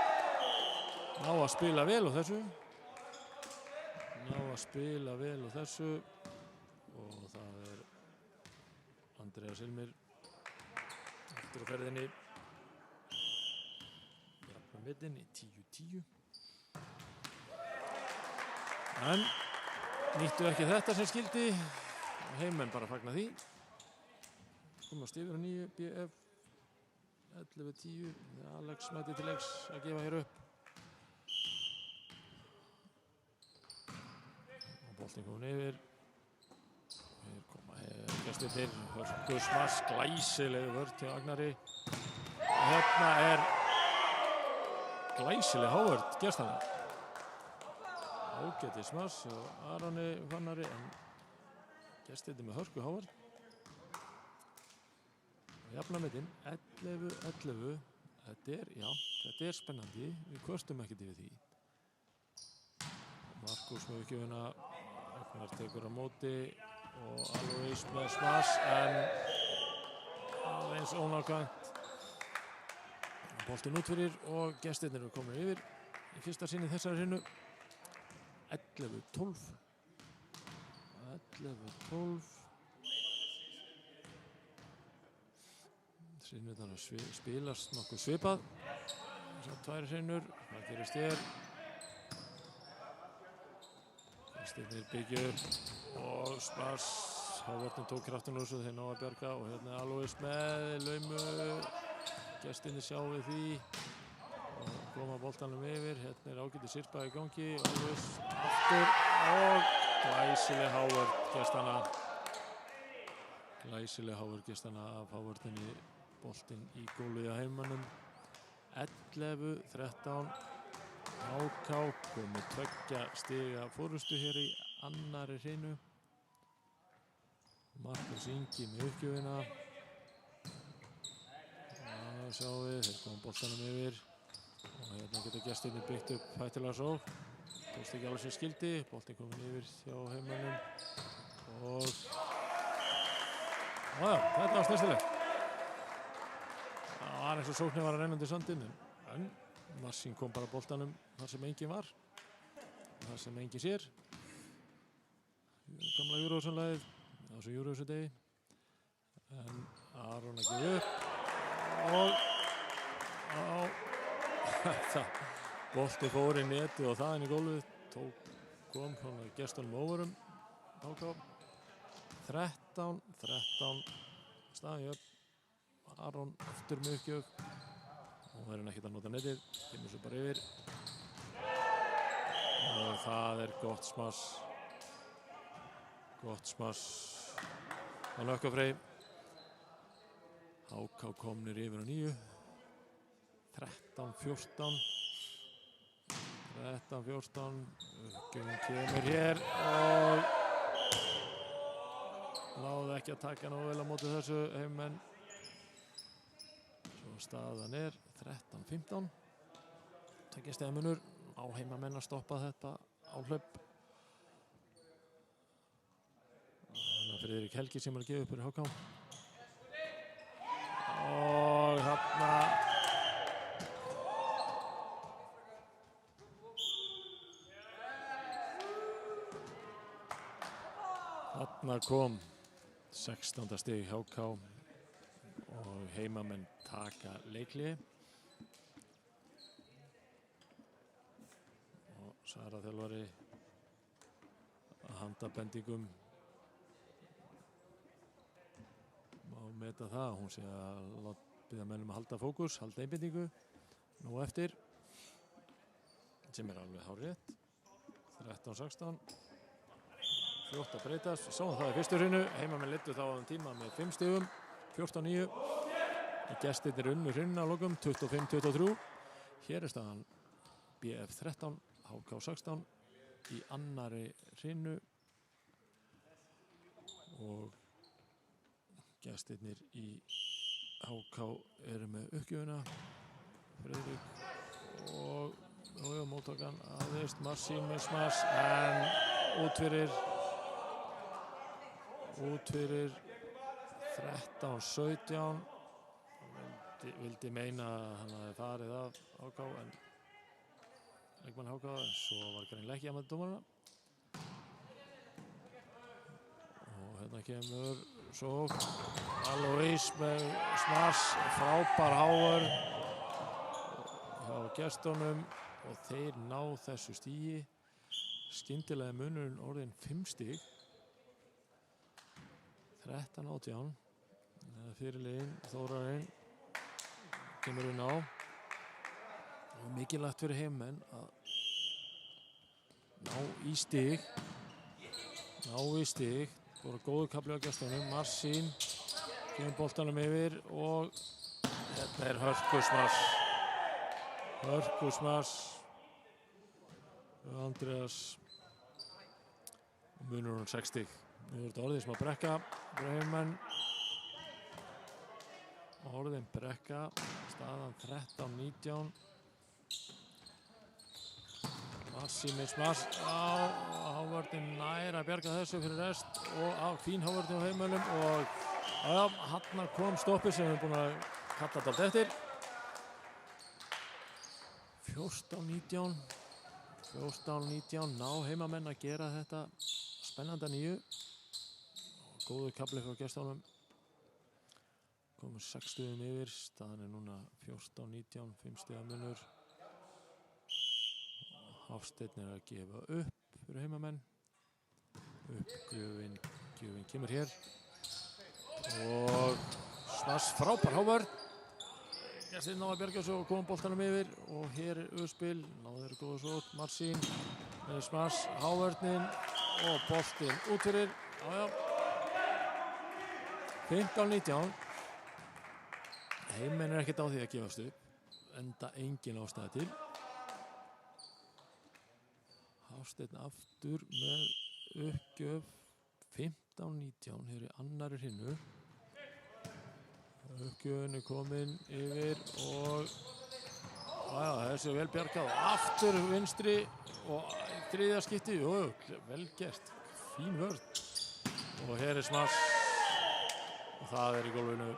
Ná að spila vel á þessu. Og það Andreas Hilmir eftir á ferðinni. Jafna middin í 10-10. En nýttu ekki þetta sem skildi. Heimmenn bara fagna því. Komast yfir á 9, BF 11-10. Alex mæti til leiks að gefa hér upp. Og boltinn komin yfir. Hér koma gestirnir. Hörku smass, glæsileg vörð til Agnari. Og hérna glæsileg hávörð gestanna. Ágætis smass og Aroni Fannari, en gestirnir með hörku hávörð. Jafna middin, 11-11. Þetta spennandi. Við kvöstum ekkert yfir því. Markus með uppgjöfuna. Agnar tekur á móti og Alois með smass, en aðeins ónákvæmt. Boltinn út fyrir og gestirnir eru komin yfir í fyrsta sinni þessari hrinu. 11-12. 11-12. Hrinurnar spilast nokkuð svipað. Þessar tvær hrinur. Hvað gerist hér? Gestirnir byggja upp og smass. Hávörðin tók kraftinn úr þessu, þeir ná að bjarga, og hérna Alois með laumu. Gestirnir sjá við því og koma boltanum yfir. Hérna ágæti sirpa í gangi. Alois aftur og glæsileg hávörð gestanna. Af hávörðinni. Boltinn í gólfið á heimamönnum. 11-13. HK komið 2 stiga fórustu hér í annari hrinu. Markus Ingi með uppgjöfina. sjáum við, þeir koma boltanum yfir og hérna geta gestirnir byggt upp hættulega sókn. Tókst ekki alveg sem skildi, boltinn komin yfir hjá heimamönnum og þetta var snyrtilegt. Það var eins og sóknin var að renna undir sandinn en Marsín kom bara boltanum þar sem enginn var, þar sem enginn sér. Gamla Eurovision-lagið á þessu Eurovision-degi. En Aron að gefa upp og bolti fór í netið og það inn í gólfið. Kom gestunum óvarum. 13 staðið upp. Aron aftur með uppgjöf og það er ekkert að nota netið, kemur svo bara yfir og það er gott smass á Lökkafrey. HK komnir yfir á 9. 13-14 uppgjöfin kemur hér og náðu ekki að taka nógu vel á móti þessu heimamenn. Staðan er 13-15. Tveggja stiga munur á heimamenn að stoppa þetta áhlaup. Þannig að Friðrik Helgi sem er að gefa upp fyrir HK. Og þarna kom 16. stig HK og heimamenn taka leikli og Sara þjálfari að handabendingum má meta það, hún sé að biðja mennum að halda fókus, halda einbindingu nú eftir sem er alveg hárrétt. 13-16 fljótt að breytast, við sáum það í fyrstu hreinu, heimamenn leiddu þá á tíma með 5 stigum 14-9. Gestirnir unnu hreinuna á lokum 25-23. Hér er staðan BF 13, HK 16 í annari hreinu og gestirnir í HK eru með uppgjöfuna. Friðrik og móttakan aðeins Marsín með smass en út fyrir 13-17. Vildi meina að hann hafi farið af HK en leikmann HK en svo var greinilega ekki að mæta dómarana og hérna kemur svo Alois með smass, frábær hávar hjá gestunum og þeir ná þessu stigi. Skyndilega munurinn orðin 5 stig 13-18 fyrirliðinn Þórarinn kemur inn á og mikilvægt fyrir heimamenn að ná í stig voru góðu kafli á gestunum. Marsín kemur boltanum yfir og þetta er hörkusmass Andreas munur hún 6 stig. Nú er þetta orðið sem að brekka fyrir heimamenn. Orðin brekka, staðan 13-19. Marsín með smass hávörðin nær að bjarga þessu fyrir rest og fín hávörðin á heimamönnum og hann kom stoppið sem við erum búin að kalla þetta allt eftir. 14-19 ná heimamenn að gera þetta spennandi að nýju og góður kafli frá gestunum. Komur 6 stigum yfir, staðan er núna 14-19, 5 stiga munur. Hafsteinn er að gefa upp fyrir heimamenn. Uppgjöfin kemur hér. Og smass frábær hávörð. Gestirnir ná að bjarga svo og koma boltanum yfir. Og hér er uppspil, náðu þeirra góða sót. Marsín með smass, hávörðnin og boltinn út fyrir. 15-19. Heimamenn er ekkert á því að gefast upp, enda engin ástæða til. Hafsteinn aftur með uppgjöf 15-19 hér í annari hreinu Uppgjöfun komin yfir og þessi er vel bjargað og aftur vinstri og þriðja skipti, vel gert, fín vörn og hér er smass og það er í gólfinu,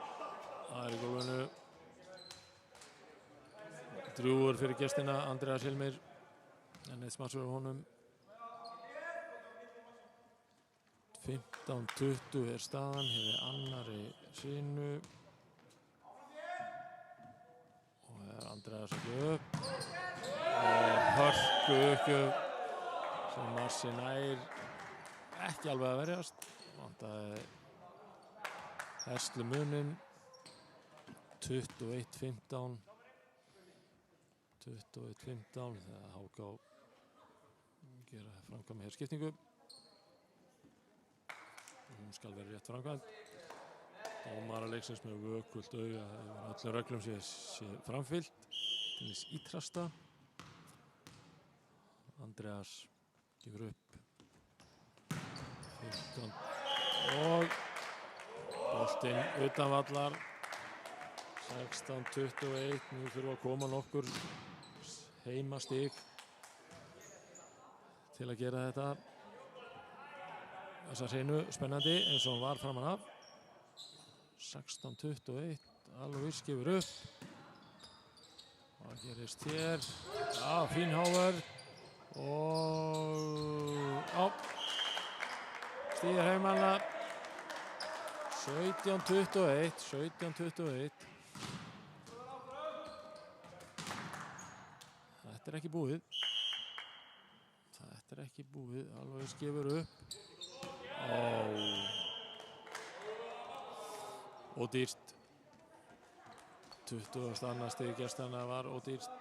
drjúgur fyrir gestina Andreas Hilmir en eitt smass fyrir honum. 15-20 er staðan, hér er annari sínu og er Andreas að gefa upp og hörku uppgjöf sem Marsi nær ekki alveg að verjast, vantaði herslu munin. 21-15 þegar HK gera framkvæm hér skiptingu. Hún skal vera rétt framkvæmd. Dómara leiksins með vökult auga yfir öllum reglum sé framfylgt til þess ítrasta. Andreas gefur upp 15 og boltinn utan vallar. 16-21, nú þurfa að koma nokkur heimastig til að gera þetta þessa hreinu spennandi eins og hann var framan af. 16-21, Alois gefur upp. Hvað gerist hér? Fín hávörð og stígar heimanna. 17-21. Þetta er ekki búið. Alois gefur upp. Ódýrt. 20. annað stig gestanna var ódýrt.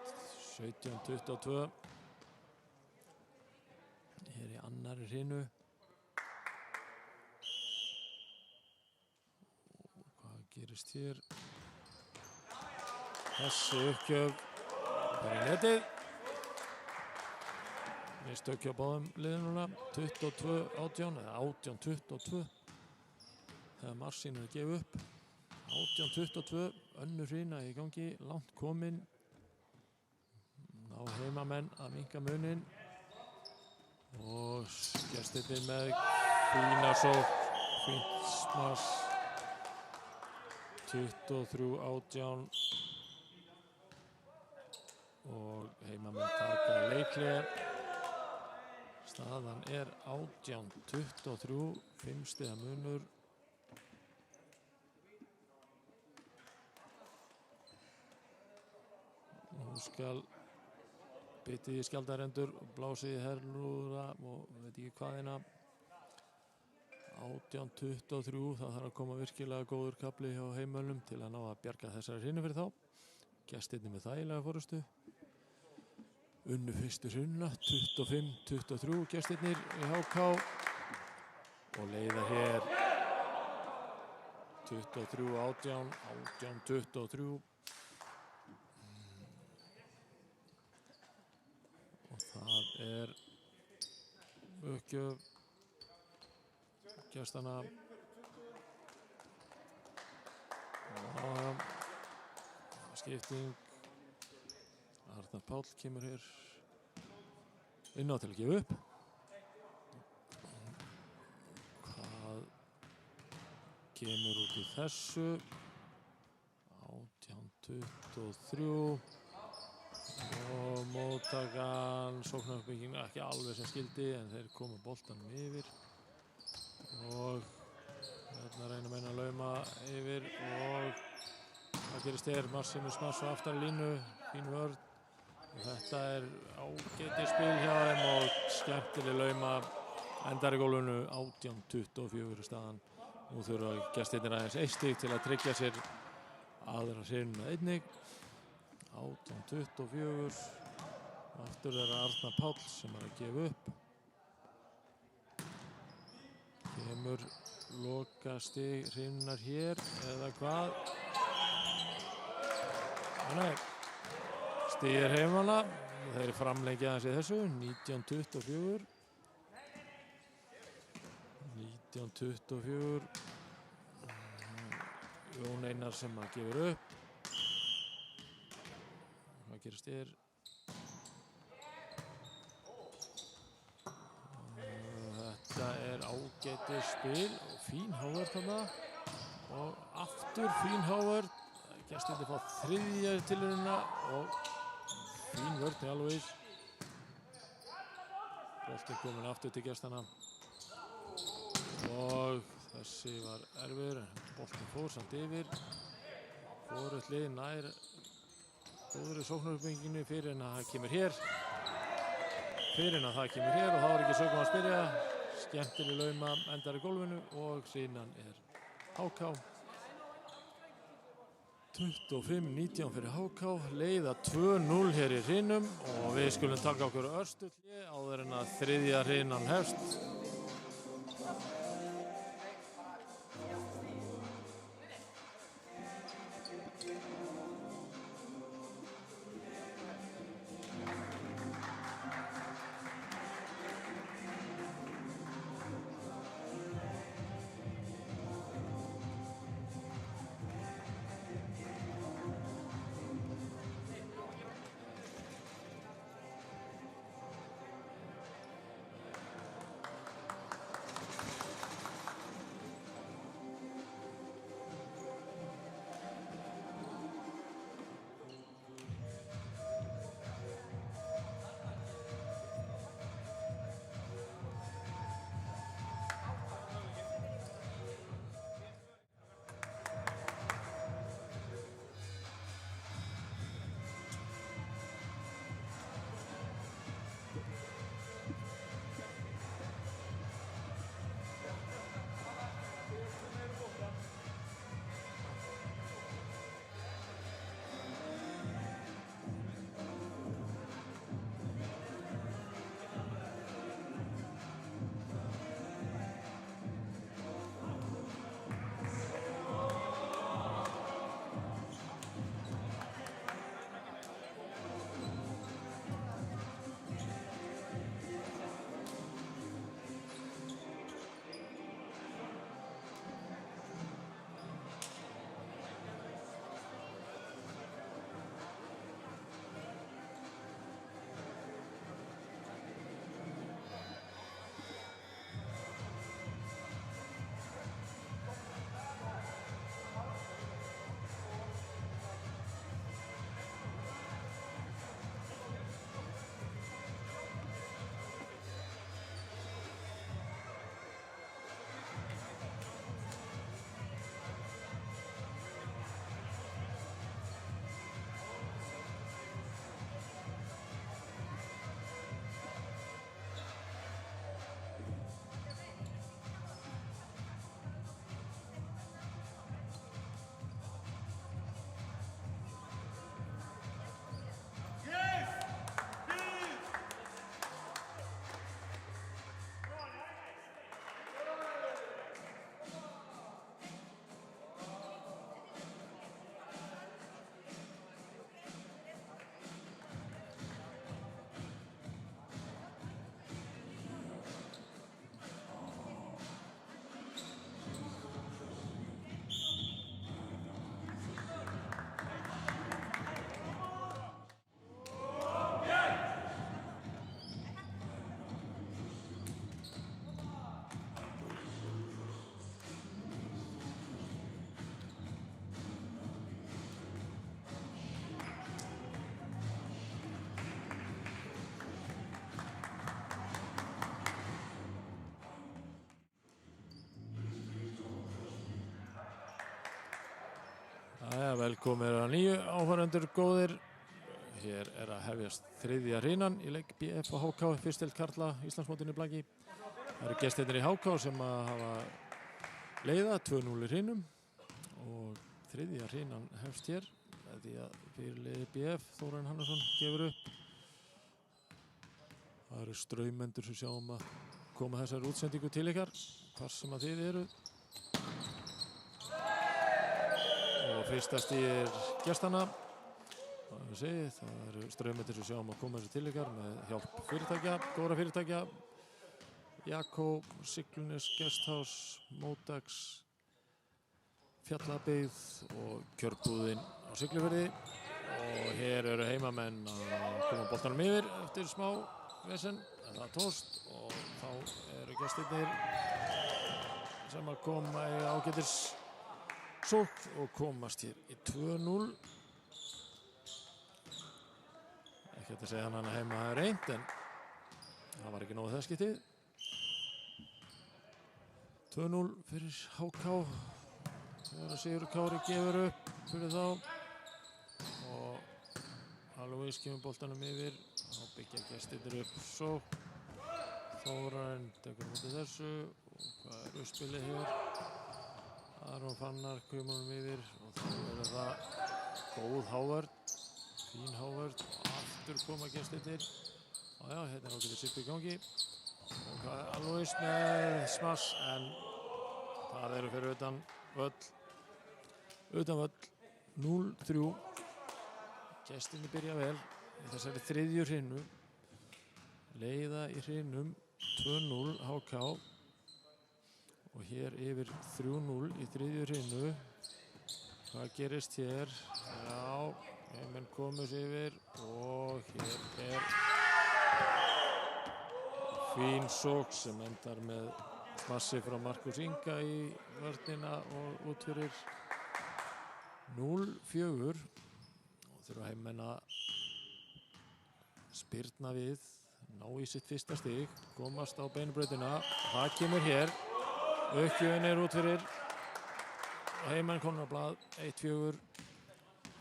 17-22. Hér í annari hreinu. Hvað gerist hér? Þessi uppgjöf bara í netið. Mistök hjá báðum liðum núna. 22-18 eða 18-22 þegar Marsin er að gefa upp. 18-22, önnur hrína í gangi, langt komin. Ná heimamenn að minnka munin og gestirnir með fína sókn, fínt smass. 23-18 og heimamenn taka leikhlé. Staðan er 18-23, 5 stiga munur. Nú skal bitið í skjaldarendur og blásið í herlúra og veit ekki hvaðina. 18-23, það þarf að koma virkilega góður kafli hjá heimönnum til að ná að bjarga þessari hreinu fyrir þá. Gestirnir með þægilega forystu. Unnu fyrstu hrunna, 25-23 gestirnir í HK og leiða hér 23-18, 18-23 og það er uppgjöf gestanna og skipting. Arnar Páll kemur hér inn á til að gefa upp. Hvað kemur út í þessu? 18-23 og móttakan sóknarbygging ekki alveg sem skildi en þeir koma boltanum yfir og hérna reyna meina að lauma yfir og það gerist hér. Marsin smass á aftari línu, fín vörn. Þetta er ágætis spil hjá þeim og skemmtileg lauma endar í gólfinu. 18-24 staðan. Nú þurfa gestirnir aðeins eitt stig til að tryggja sér aðra hreinu einnig. 18-24. Aftur er Arnar Páll sem er að gefa upp. Kemur loka stig hreinunar hér eða hvað? Nei. Stigir heimana, þeir framlengja aðeins í þessu, 19-24. 19-24. Jón Einar sem að gefur upp. Hvað gerist hér? Þetta ágætis spil og fín Hávörð þarna og aftur fín Hávörð. Gestirnir fá þriðja tilraunina og fín vörn hjá Alois. Boltinn kominn aftur til gestanna og þessi var erfiður en boltinn fór samt yfir. Hvorugt lið nær góðri sóknaruppbygginginu fyrir en að það kemur hér. Og þá er ekki sögum að spyrja. Skemmtileg lauma endar í gólfinu og hrínan HK. 25-19 fyrir HK, leiða 2-0 hér í hrinum og við skulum taka okkur örstutt hlé áður en að þriðja hrinan hefst. Velkomið að nýju áhorfendur góðir. Hér að hefjast þriðja hrinan í leik BF og HK fyrstil karla Íslandsmótinu í blaki. Það eru gestirnir í HK sem að hafa leiða 2-0 í hrinum og þriðja hrinan hefst hér með því að fyrirliði BF Þórarinn Hannesson gefur upp. Það eru straumendur sem sjáum að koma þessari útsendingu til ykkar hvar sem að þið eru. Og fyrsta stíð gestanna. Það eru straumendur sem sjáum að koma þessu til ykkar með hjálp fyrirtækja, góðra fyrirtækja. Jakko, Siglunis, Guesthouse, Modax, Fjallabyggð og kjörbúðin á Siglufirði og hér eru heimamenn að koma boltanum yfir eftir smá vesen, en það tókst og þá eru gestirnir sem að koma í ágætis sókn og komast hér í 2-0. Ekki hægt að segja hann að heima hafi reynt, en það var ekki nógu það skiptið. 2-0 fyrir HK. Þegar Sigur Kári gefur upp fyrir þá og Alois kemur boltanum yfir, þá byggja gestirnir upp sókn. Þórarinn tekur mútið þessu og hvað er uppspilið hér? Aron Fannar kemur honum yfir og þá er það góð hávörn, fín hávörn og aftur koma gestirnir. Já, hérna er ágætið sipp í gangi og hvað er Alois með smass, en það eru fyrir utan völl. 0-3. Gestirnir byrja vel í þessari þriðju hrinu. Leiða í hrinum 2-0 HK og hér yfir 3-0 í þriðju hrinu. Hvað gerist hér? Já, heiminn komast yfir og hér er fín sókn sem endar með smassi frá Markus Inga í vörnina og út fyrir 0-4 og þurfa heimmenn að spyrna við, ná í sitt fyrsta stig, komast á beinubrautina. Það kemur hér, uppgjöfin er út fyrir og heimmenn komur á blað 1-4,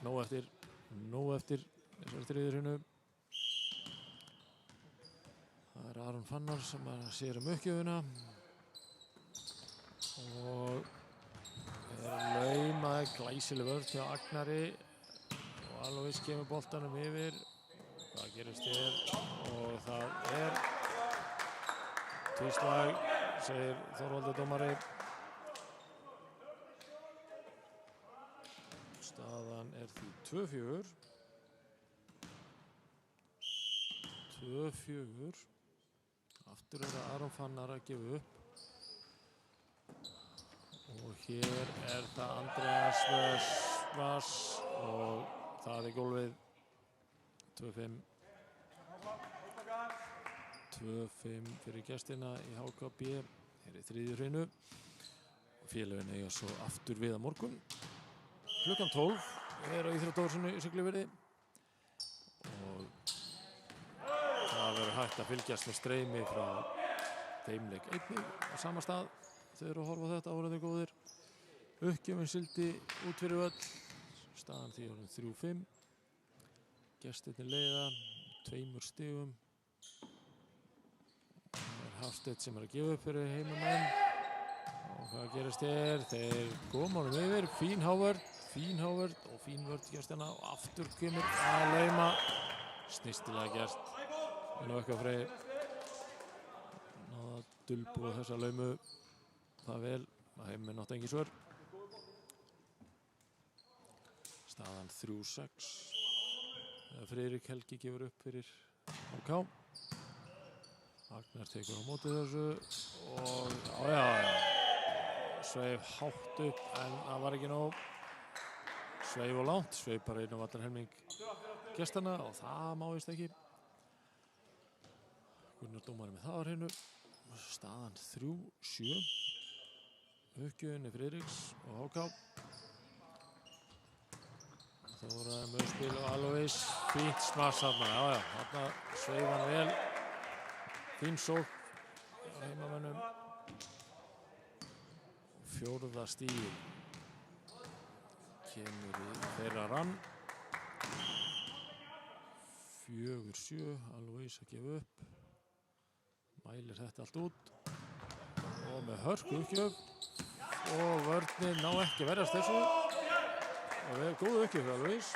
nóg eftir þessari þriðju hrinu. Það er Aron Fannar sem sér uppgjöfina og laumað glæsileg vörn hjá Agnari og Alois kemur boltanum yfir. Hvað gerist hér? Og það er tvíslag, segir Þorvaldur dómari. Staðan er því 2-4. 2-4. Aftur er það Aron Fannar að gefa upp. Og hér er það Andreas Vass og það er gólfið. 2-5. 2-5 fyrir gestina í HKB. Hér er þriðju hrinu. Félögin eiga svo aftur við á morgun. Klukkan 12 er á Íþróttahúsinu í Siglufirði. Og það verður hægt að fylgjast með streymi frá þeim leik einnig á sama stað. Þau eru að horfa á þetta, áhorfendur góðir. Uppgjöfin sildi út fyrir völl. Staðan því orðin 3-5. Gestirnir leiða 2 stigum. Það er Hafsteinn sem er að gefa upp fyrir heimamenn. Og hvað gerist hér? Þeir koma honum yfir. Fín hávörn og fín vörn gestina og aftur kemur að lauma. Snistilega gert. En á eitthvað Freyr náða að dulbúa þessa laumu það vel að heimmenn áttu engin svör. Staðan 3-6. Friðrik Helgi gefur upp fyrir HK. Agnar tekur á móti þessu og já, sveif hátt upp en það var ekki nóg. Sveif og langt, sveif bara inn á vallarhelming gestana og það má víst ekki. Gunnar dómari með það á hreinu. Staðan 3-7. Uppgjöfin er Friðriks og HK. Þóraði með spil og Alois. Fínt smass þarna, já, þarna sveif hann vel. Fín sókn á heimamönnum. Fjórða stigið kemur í þeirra rann. 4-7, Alois að gefa upp. Mælir þetta allt út. Og með hörku uppgjöf. Og vörnin ná ekki verðast þessu. Og við erum góð uppgjöf fyrir Alois.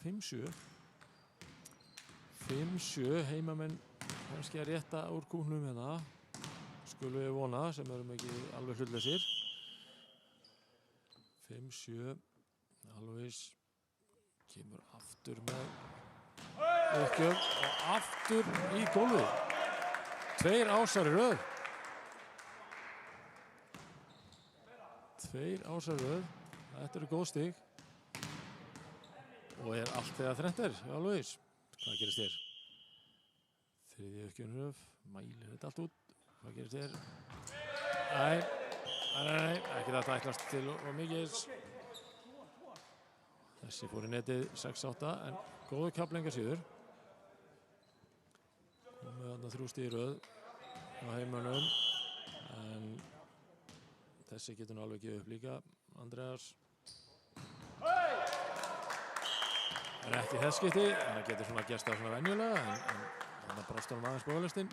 5-7. 5-7, heimamenn kannski að rétta úr kúnum hérna. Skulum við vona, sem erum ekki alveg hlutlausir. 5-7. Alois kemur aftur með uppgjöf og aftur í gólfið. 2 ásar í röð. 2 ásaröð. Þetta eru góð stig. Og allt þegar þrennt hjá Luis. Hvað gerist þér? Þriðji uppgjörnuröf. Mælir þetta allt út. Hvað gerist þér? Nei, ekki þetta ætlast til og mikið. Þessi fór í netið 6-8 en góðu kaflingar síður. Komið þarna 3 stig í röð á heimönum en þessi getur nú alveg gefið upp líka. Andreas er ekki þess skipti en það getur svona gerst það svona venjulega en þannig brást honum aðeins bóðalistinn.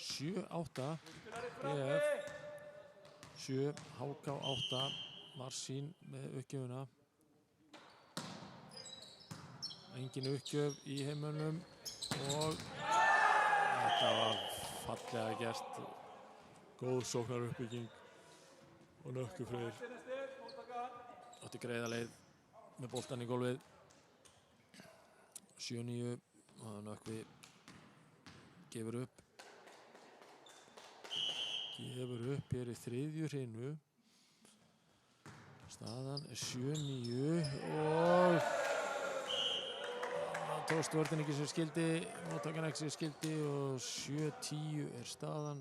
7-8 BF 7 HK 8 Marsín með uppgjöfuna. Engin uppgjöf í heimönum og þetta var fallega gert. Góð sóknaruppbygging og Nökkvi Freyr átti greiða leið með boltann í gólfið. 7-9 og Nökkvi gefur upp hér í þriðju hreinu. Staðan er 7-9 og tókst vörðin ekki sem skildi, móttakan ekki sem skildi og 7-10 er staðan.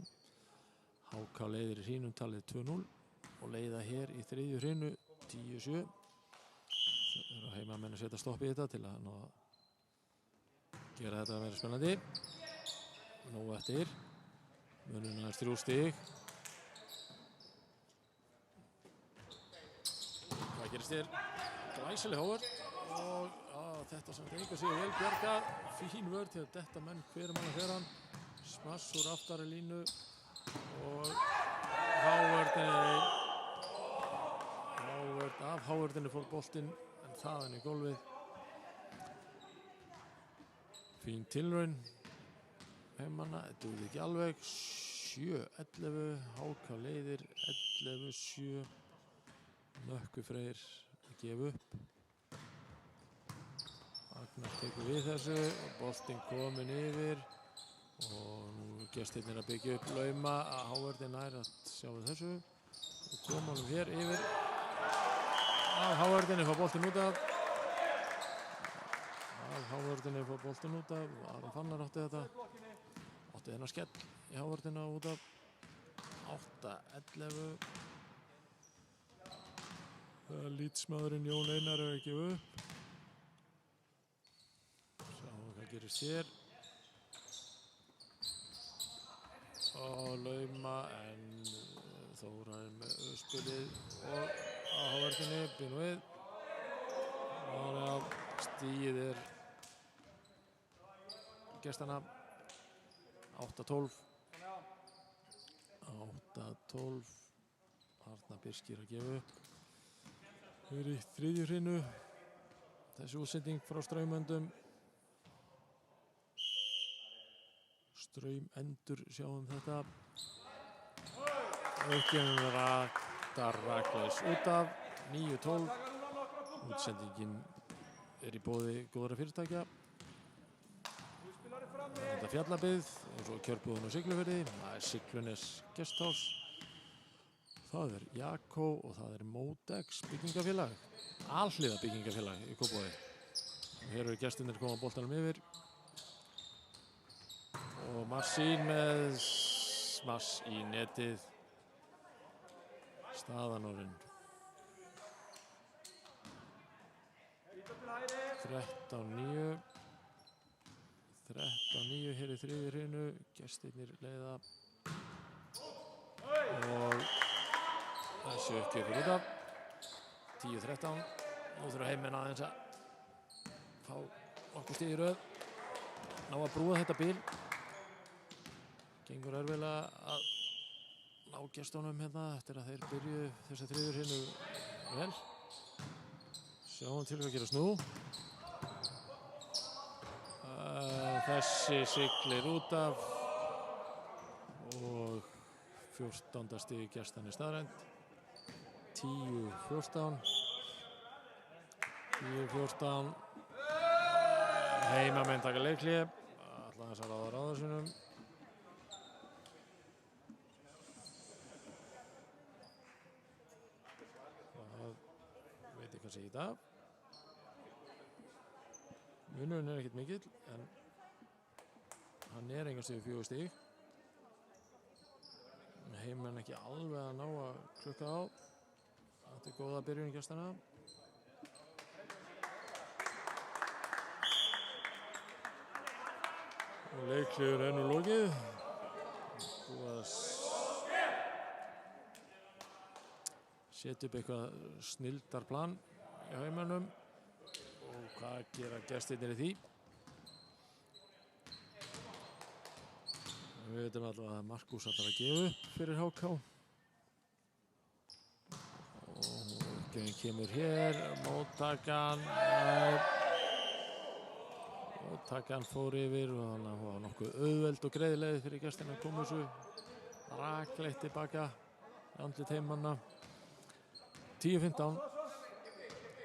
HK leiðir í hrínum talið 2-0 og leiða hér í þriðju hreinu 10-7. Það eru heimamenn að setja stopp í þetta til að ná að gera þetta að vera spennandi. Nú eftir munurinn aðeins 3 stig. Hvað gerist þér? Glæsileg Howard og þetta samt engu sig vel bjargað. Fín vörð til að detta menn hver mann að þeirra. Smass úr aftari línu og Howard af Howardinni fór boltinn en þaðan í gólfið. Fín tilraun heimanna, þetta dugði ekki alveg. 7-11 HK leiðir 11-7. Nökkvi Freyr að gefa upp. Agnar tekur við þessu og boltinn kominn yfir og nú gestirnir að byggja upp lauma að Howard nær að sjá við þessu og koma honum hér yfir af Howardinni fór boltinn út af Aron Fannar átti þennan skell í Howardina út af 8-11 Lítsmaðurinn Jón Einar er ekki upp. Sjáum hvað gerist hér og lauma en Þórarinn með spilið og á Howardinni býnum við og stíð er gestana 8-12 Arnar Birkir að gefa upp. Við erum í þriðju hreinu. Þessi útsending frá Straumöndum. Straumendur sjáum þetta. Aukjörnum rakleis út af 9-12. Útsendingin er í boði góðra fyrirtækja. Þetta Fjallabyggð og svo Kjörbúðin og Siglufirði. Það er Siglunes Guesthouse. Það er Jakó og það er Modex byggingafélag. Alhliða byggingafélag í Kópavogi. Hér eru gestirnir koma boltanum yfir. Og Marsín með smass í netið. Staðan orðin 13-9. 13-9 hér í þriðju hreinu. Gestirnir leiða og þessi uppgjöfur út af 10-13. Nú þurfa heiminn aðeins að fá okkur stig í röð. Ná að brúa þetta bil. Gengur erfiðlega að ná gestunum hérna eftir að þeir byrjuðu þessa þriðju hreinu vel. Sjáum til að gera snú. Þessi siglir út af og 14. stig gestan í staðrend. 10-14. Heimamenn taka leikhlé. Ætla þess að ráða ráðarsunum. taka sig í dag. Munurinn ekkert mikill, en hann engast yfir 4 stig. Heimamenn ekki alveg að ná að klukka á. Þetta góða byrjun gestana. Og leikliður nú lokið. Búið að setja upp eitthvað snildarplan í heimamönnum. Og hvað gera gestirnir í því? Við veitum allavega að Markus ætlar að gefa upp fyrir HK. Og kemur hér, móttakan. Móttakan fór yfir og hann var nokkuð auðveld og greiðileg fyrir gestina að koma þessu rakleitt tilbaka í andlit heimanna. 10-15.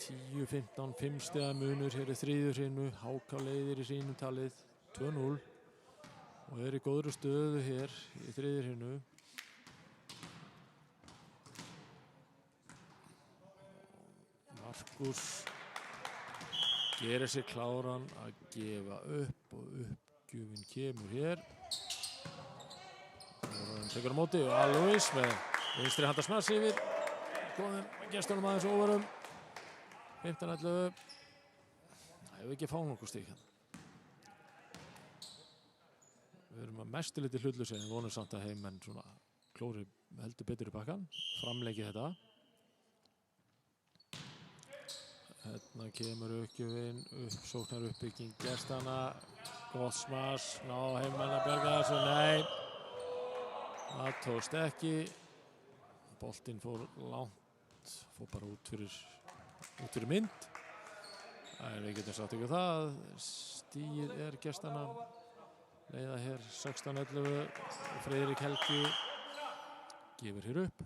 10-15, 5 stiga munur hér í þriðju hreinu. HK leiðir í sínum talið 2-0. Og í góðri stöðu hér í þriðju hreinu. Markus gerir sig kláran að gefa upp og uppgjöfin kemur hér. Og hann tekur á móti og Alois með vinstri handa smass yfir. Góðum gestunum aðeins óvarum. 15-11. Það hefur ekki fáið nokkuð stig hérna. Við erum að mestu liti hlutlösi en vonum samt að heimmenn svona klóri heldur betur í bakkan. Framleiki þetta. Hérna kemur uppgjöfin, uppsóknar uppbygging gestana. Gott smass, ná heimmenn að bjarga þessu. Nei, það tókst ekki. Boltinn fór langt, fór bara út fyrir mynd. En við getum sagt ykkur það, stigið gestana. Leiða hér 16-11 og Friðrik Helgi gefur hér upp.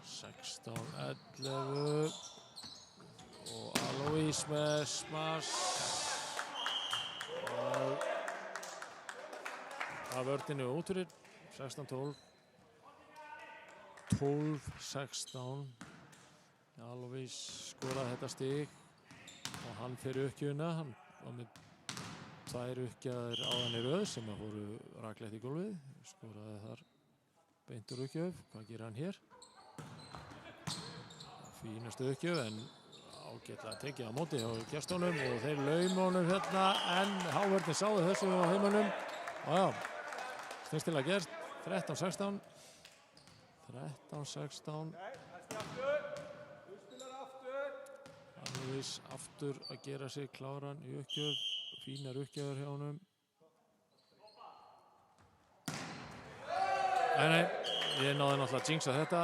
16-11 og Alois með smass. Og að vörðinu út fyrir 16-12. 12-16. Alois skoraði þetta stig og hann fyrir uppgjöfina. Hann var með 2 uppgjaðir áðan í röð sem að fóru rakleitt í gólfið. Skoraði þar beint úr uppgjöf. Hvað gerir hann hér? Fínastu uppgjöf en ágætlega tekið á móti hjá gestunum og þeir lauma honum hérna en hávörðin sáðu þessu á heimannum. Og já, snyrstilega gert. 13-16. 13-16. Alois aftur að gera sig kláran í uppgjöf. Fínar uppgjafur hjá honum. Nei, ég náði náttúrulega að jinxa þetta.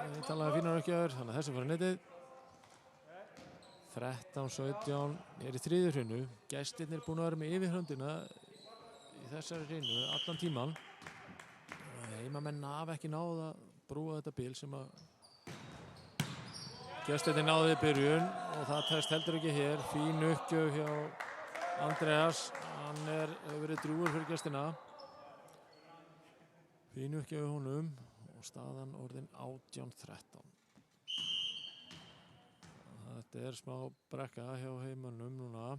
Ég talaði fínar uppgjafur, þannig að þessi fór í netið. 13-17, í þriðju hreinu. Gestirnir búin að vera með yfirhöndina í þessari hreinu allan tíman. Heimamenn hafa ekki náð að brúa þetta bil sem að gestirnir náði í byrjun og það test heldur ekki hér. Fín uppgjöf hjá Andreas, hann hefur verið drjúgur fyrir gestina. Fín uppgjöf honum og staðan orðin 18-13. Þetta smá brekka hjá heimannum núna.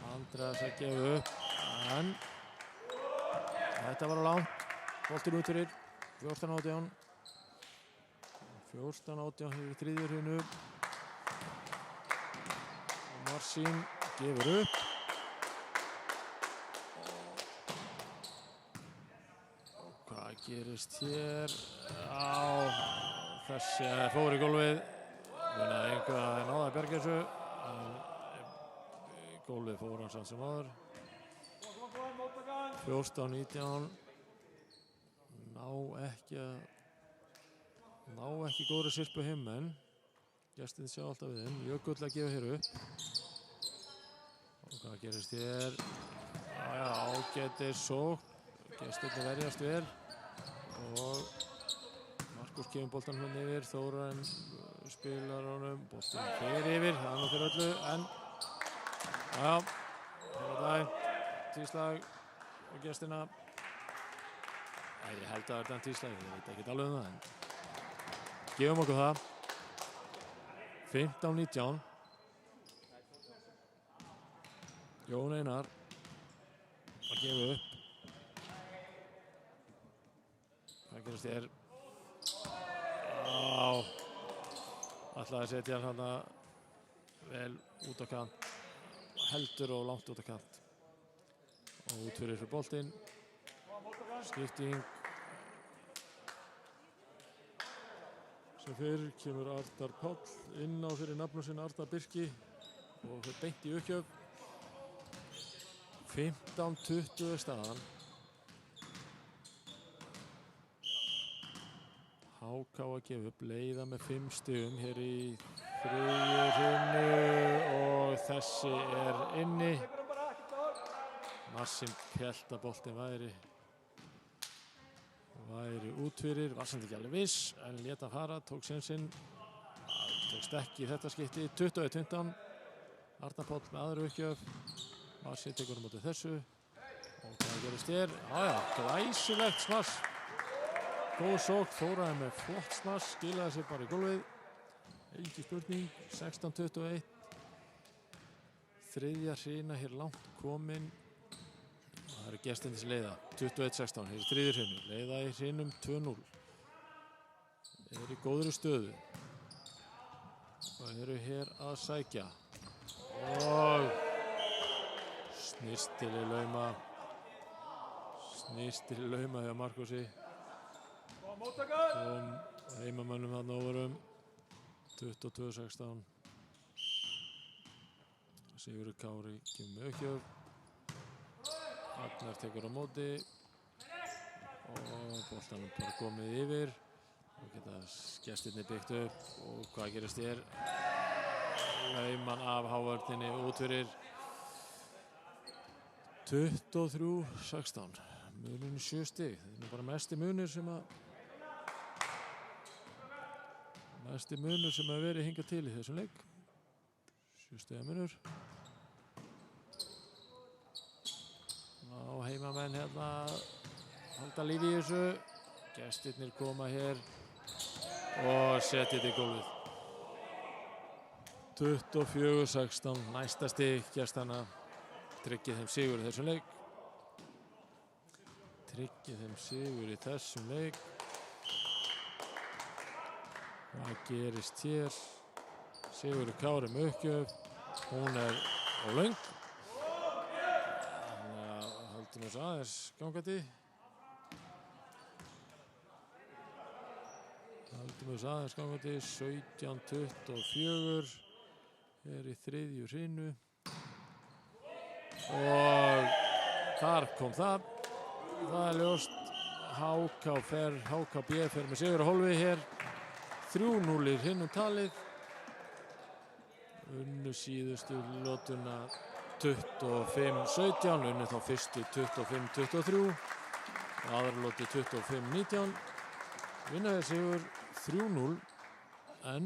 Andreas að gefa upp, en þetta var á langt. Boltinn út fyrir 14-18. 14-18 hefur þriðju hreinu. Marsín gefur upp. Hvað gerist hér? Þessi fór í gólfið. Einhvað náði að bjarga þessu. Gólfið fór hann samt sem áður. 14-19. Ná ekki góðri sirpu heimmenn. Gestirnir sjá alltaf við þeim. Jökull að gefa hér upp. Og hvað gerist hér? Ágætis sókn. Gestirnir verjast vel. Og Markus kemur boltann hérna yfir. Þóran spilar honum. Boltinn fer yfir. Það er fyrir öllu. En tíslag og gestina. Ég held að þetta er tíslag. Ég veit ekki alveg það. En gefum okkur það. 15-19. Jón Einar að gefa upp. Hvað gerast þér? Ætlaði að setja hann þarna vel út á kant. Heldur og langt út á kant. Og út fyrir boltinn. Skipting. Sem fyrr kemur Arnar Páll inn á fyrir nafnum sinna Arnar Birki og fyrir beint í uppgjöf. 15-20 staðan. HK að gefa upp, leiða með 5 stigum hér í þriðju hrinnu og þessi er inni. Marsin hélt að boltinn væri út fyrir, var samt ekki alveg viss en lét að fara, tók sénsinn. Tókst ekki í þetta skipti. 21-15. Arnar Páll með aðra uppgjöf. Marsin tekur á móti þessu og hvað gerist hér? Glæsilegt smass. Góð sókn, Þóraði með flott smass, skilaði sér bara í gólfið. Ekki spurning. 16-21. Þriðja hrina hér langt komin. Það eru gestirnir sem leiða. 21-16, hér í þriðju hrinu. Leiða í hrinum 2-0. Eru í góðri stöðu. Og eru hér að sækja. Og snirtileg lauma hjá Markusi. Kom heimamönnum þarna óvarum. 22-16. Sigurður Kári kemur með uppgjöf. Agnar tekur á móti og boltanum bara komið yfir og geta gestirnir byggt upp og hvað gerist hér? Lauman af hávörninni út fyrir. 23-16. Munurinn 7 stig. Það er bara mesti munur sem að verið hingað til í þessum leik. 7 stiga munur. Og heimamenn hérna halda lífi í þessu. Gestirnir koma hér og setja þetta í gólfið. 24-16. Næsta stig gestanna. Tryggið þeim sigur í þessum leik. Hvað gerist hér? Sigurður Kári með uppgjöf. Hún er á löng. Höldum við aðeins gangandi. 17-24 er í þriðju hrinu og þar kom það. Það er ljóst. HKB fer með sigur á hólfi hér. 3-0 í hrinum talið. Unnu síðustu lotuna 25-17, unnu þá fyrstu 25-23 og aðra loti 25-19. Vinnaði sigur 3-0 en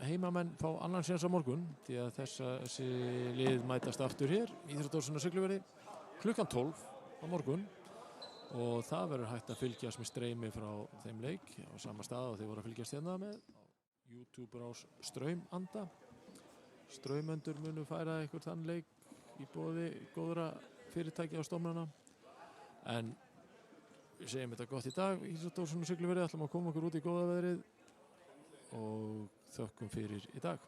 heimamenn fá annan séns á morgun því að þessi lið mætast aftur hér í Íþróttahúsinu á Siglufirði klukkan 12 á morgun og það verður hægt að fylgjast með streymi frá þeim leik á sama stað og þeir voru að fylgjast hérna með YouTube rás Straumanda. Straumendur munu færa ykkur þann leik í boði góðra fyrirtækja á stofnana en við segjum þetta gott í dag í Íþróttahúsinu á Siglufirði, ætlum að koma okkur út í góða veðrið og þökkum fyrir í dag.